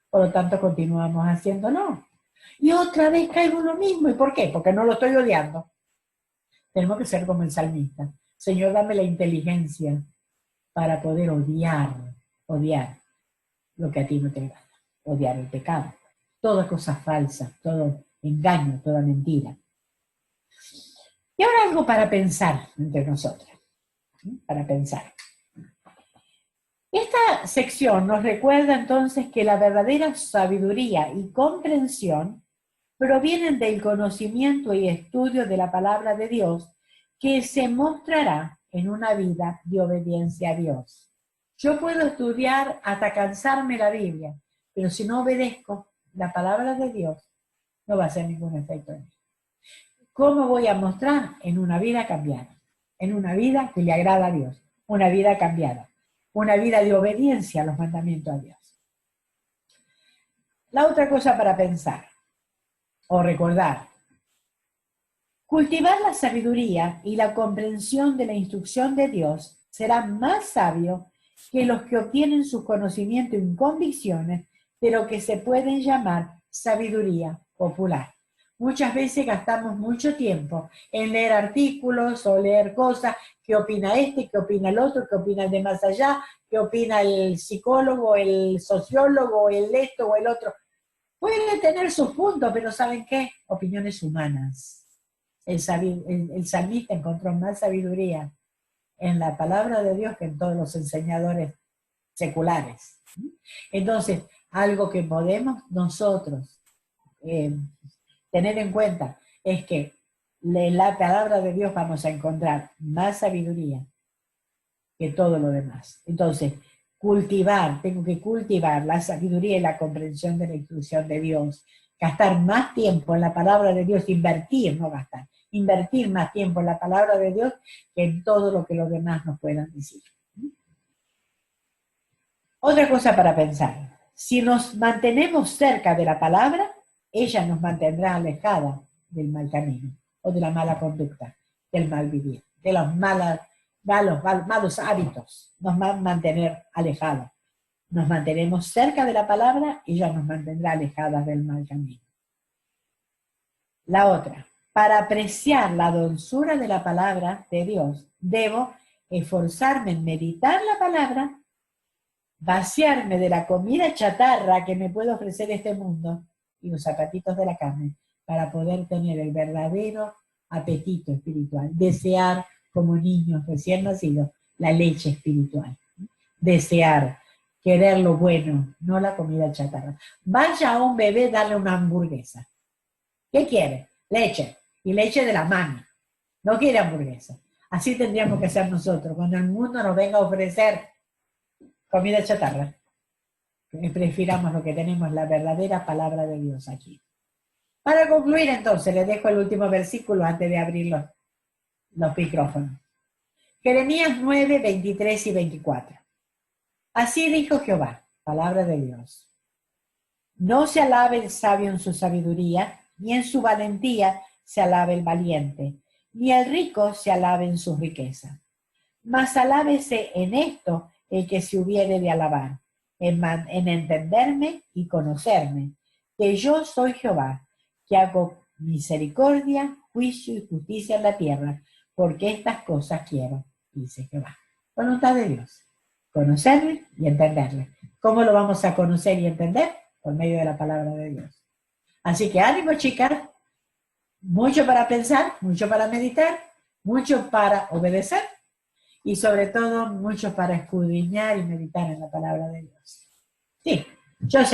A: Por lo tanto, continuamos haciéndolo. Y otra vez caigo en lo mismo. ¿Y por qué? Porque no lo estoy odiando. Tenemos que ser como el salmista. Señor, dame la inteligencia para poder odiar lo que a ti no te agrada. Odiar el pecado. Todas cosas falsas, todo engaño, toda mentira. Y ahora algo para pensar entre nosotros. Para pensar. Esta sección nos recuerda entonces que la verdadera sabiduría y comprensión provienen del conocimiento y estudio de la palabra de Dios que se mostrará en una vida de obediencia a Dios. Yo puedo estudiar hasta cansarme la Biblia, pero si no obedezco la palabra de Dios, no va a hacer ningún efecto en mí. ¿Cómo voy a mostrar? En una vida cambiada, en una vida que le agrada a Dios, una vida cambiada, una vida de obediencia a los mandamientos de Dios. La otra cosa para pensar o recordar: cultivar la sabiduría y la comprensión de la instrucción de Dios será más sabio que los que obtienen sus conocimientos y convicciones de lo que se pueden llamar sabiduría popular. muchas veces gastamos mucho tiempo en leer artículos o leer cosas, qué opina este, qué opina el otro, qué opina el de más allá, qué opina el psicólogo, el sociólogo, el esto o el otro. Puede tener sus puntos, pero ¿saben qué? Opiniones humanas. El salmista encontró más sabiduría en la palabra de Dios que en todos los enseñadores seculares. Entonces, algo que podemos nosotros tener en cuenta es que en la palabra de Dios vamos a encontrar más sabiduría que todo lo demás. Entonces, tengo que cultivar la sabiduría y la comprensión de la instrucción de Dios, gastar más tiempo en la palabra de Dios, invertir más tiempo en la palabra de Dios que en todo lo que los demás nos puedan decir. Otra cosa para pensar, si nos mantenemos cerca de la palabra, ella nos mantendrá alejada del mal camino o de la mala conducta, del mal vivir, de los malos hábitos, nos va a mantener alejados. Nos mantenemos cerca de la palabra, ella nos mantendrá alejadas del mal camino. La otra, para apreciar la dulzura de la palabra de Dios, debo esforzarme en meditar la palabra, vaciarme de la comida chatarra que me puede ofrecer este mundo y los zapatitos de la carne para poder tener el verdadero apetito espiritual, desear como niños recién nacidos la leche espiritual, desear, querer lo bueno, no la comida chatarra. Vaya a un bebé darle una hamburguesa. ¿Qué quiere? Leche, y leche de la mano. No quiere hamburguesa. Así tendríamos que ser nosotros, cuando el mundo nos venga a ofrecer comida chatarra. Prefiramos lo que tenemos, la verdadera palabra de Dios aquí. Para concluir, entonces, les dejo el último versículo antes de abrir los micrófonos. Jeremías 9, 23 y 24. Así dijo Jehová, palabra de Dios. No se alabe el sabio en su sabiduría, ni en su valentía se alabe el valiente, ni el rico se alabe en su riqueza. Mas alábese en esto el que se hubiere de alabar, en entenderme y conocerme, que yo soy Jehová, que hago misericordia, juicio y justicia en la tierra, porque estas cosas quiero, dice Jehová. Voluntad de Dios, conocerle y entenderle. ¿Cómo lo vamos a conocer y entender? Por medio de la palabra de Dios. Así que ánimo, chicas, mucho para pensar, mucho para meditar, mucho para obedecer, y sobre todo mucho para escudriñar y meditar en la palabra de Dios. Sí, yo sé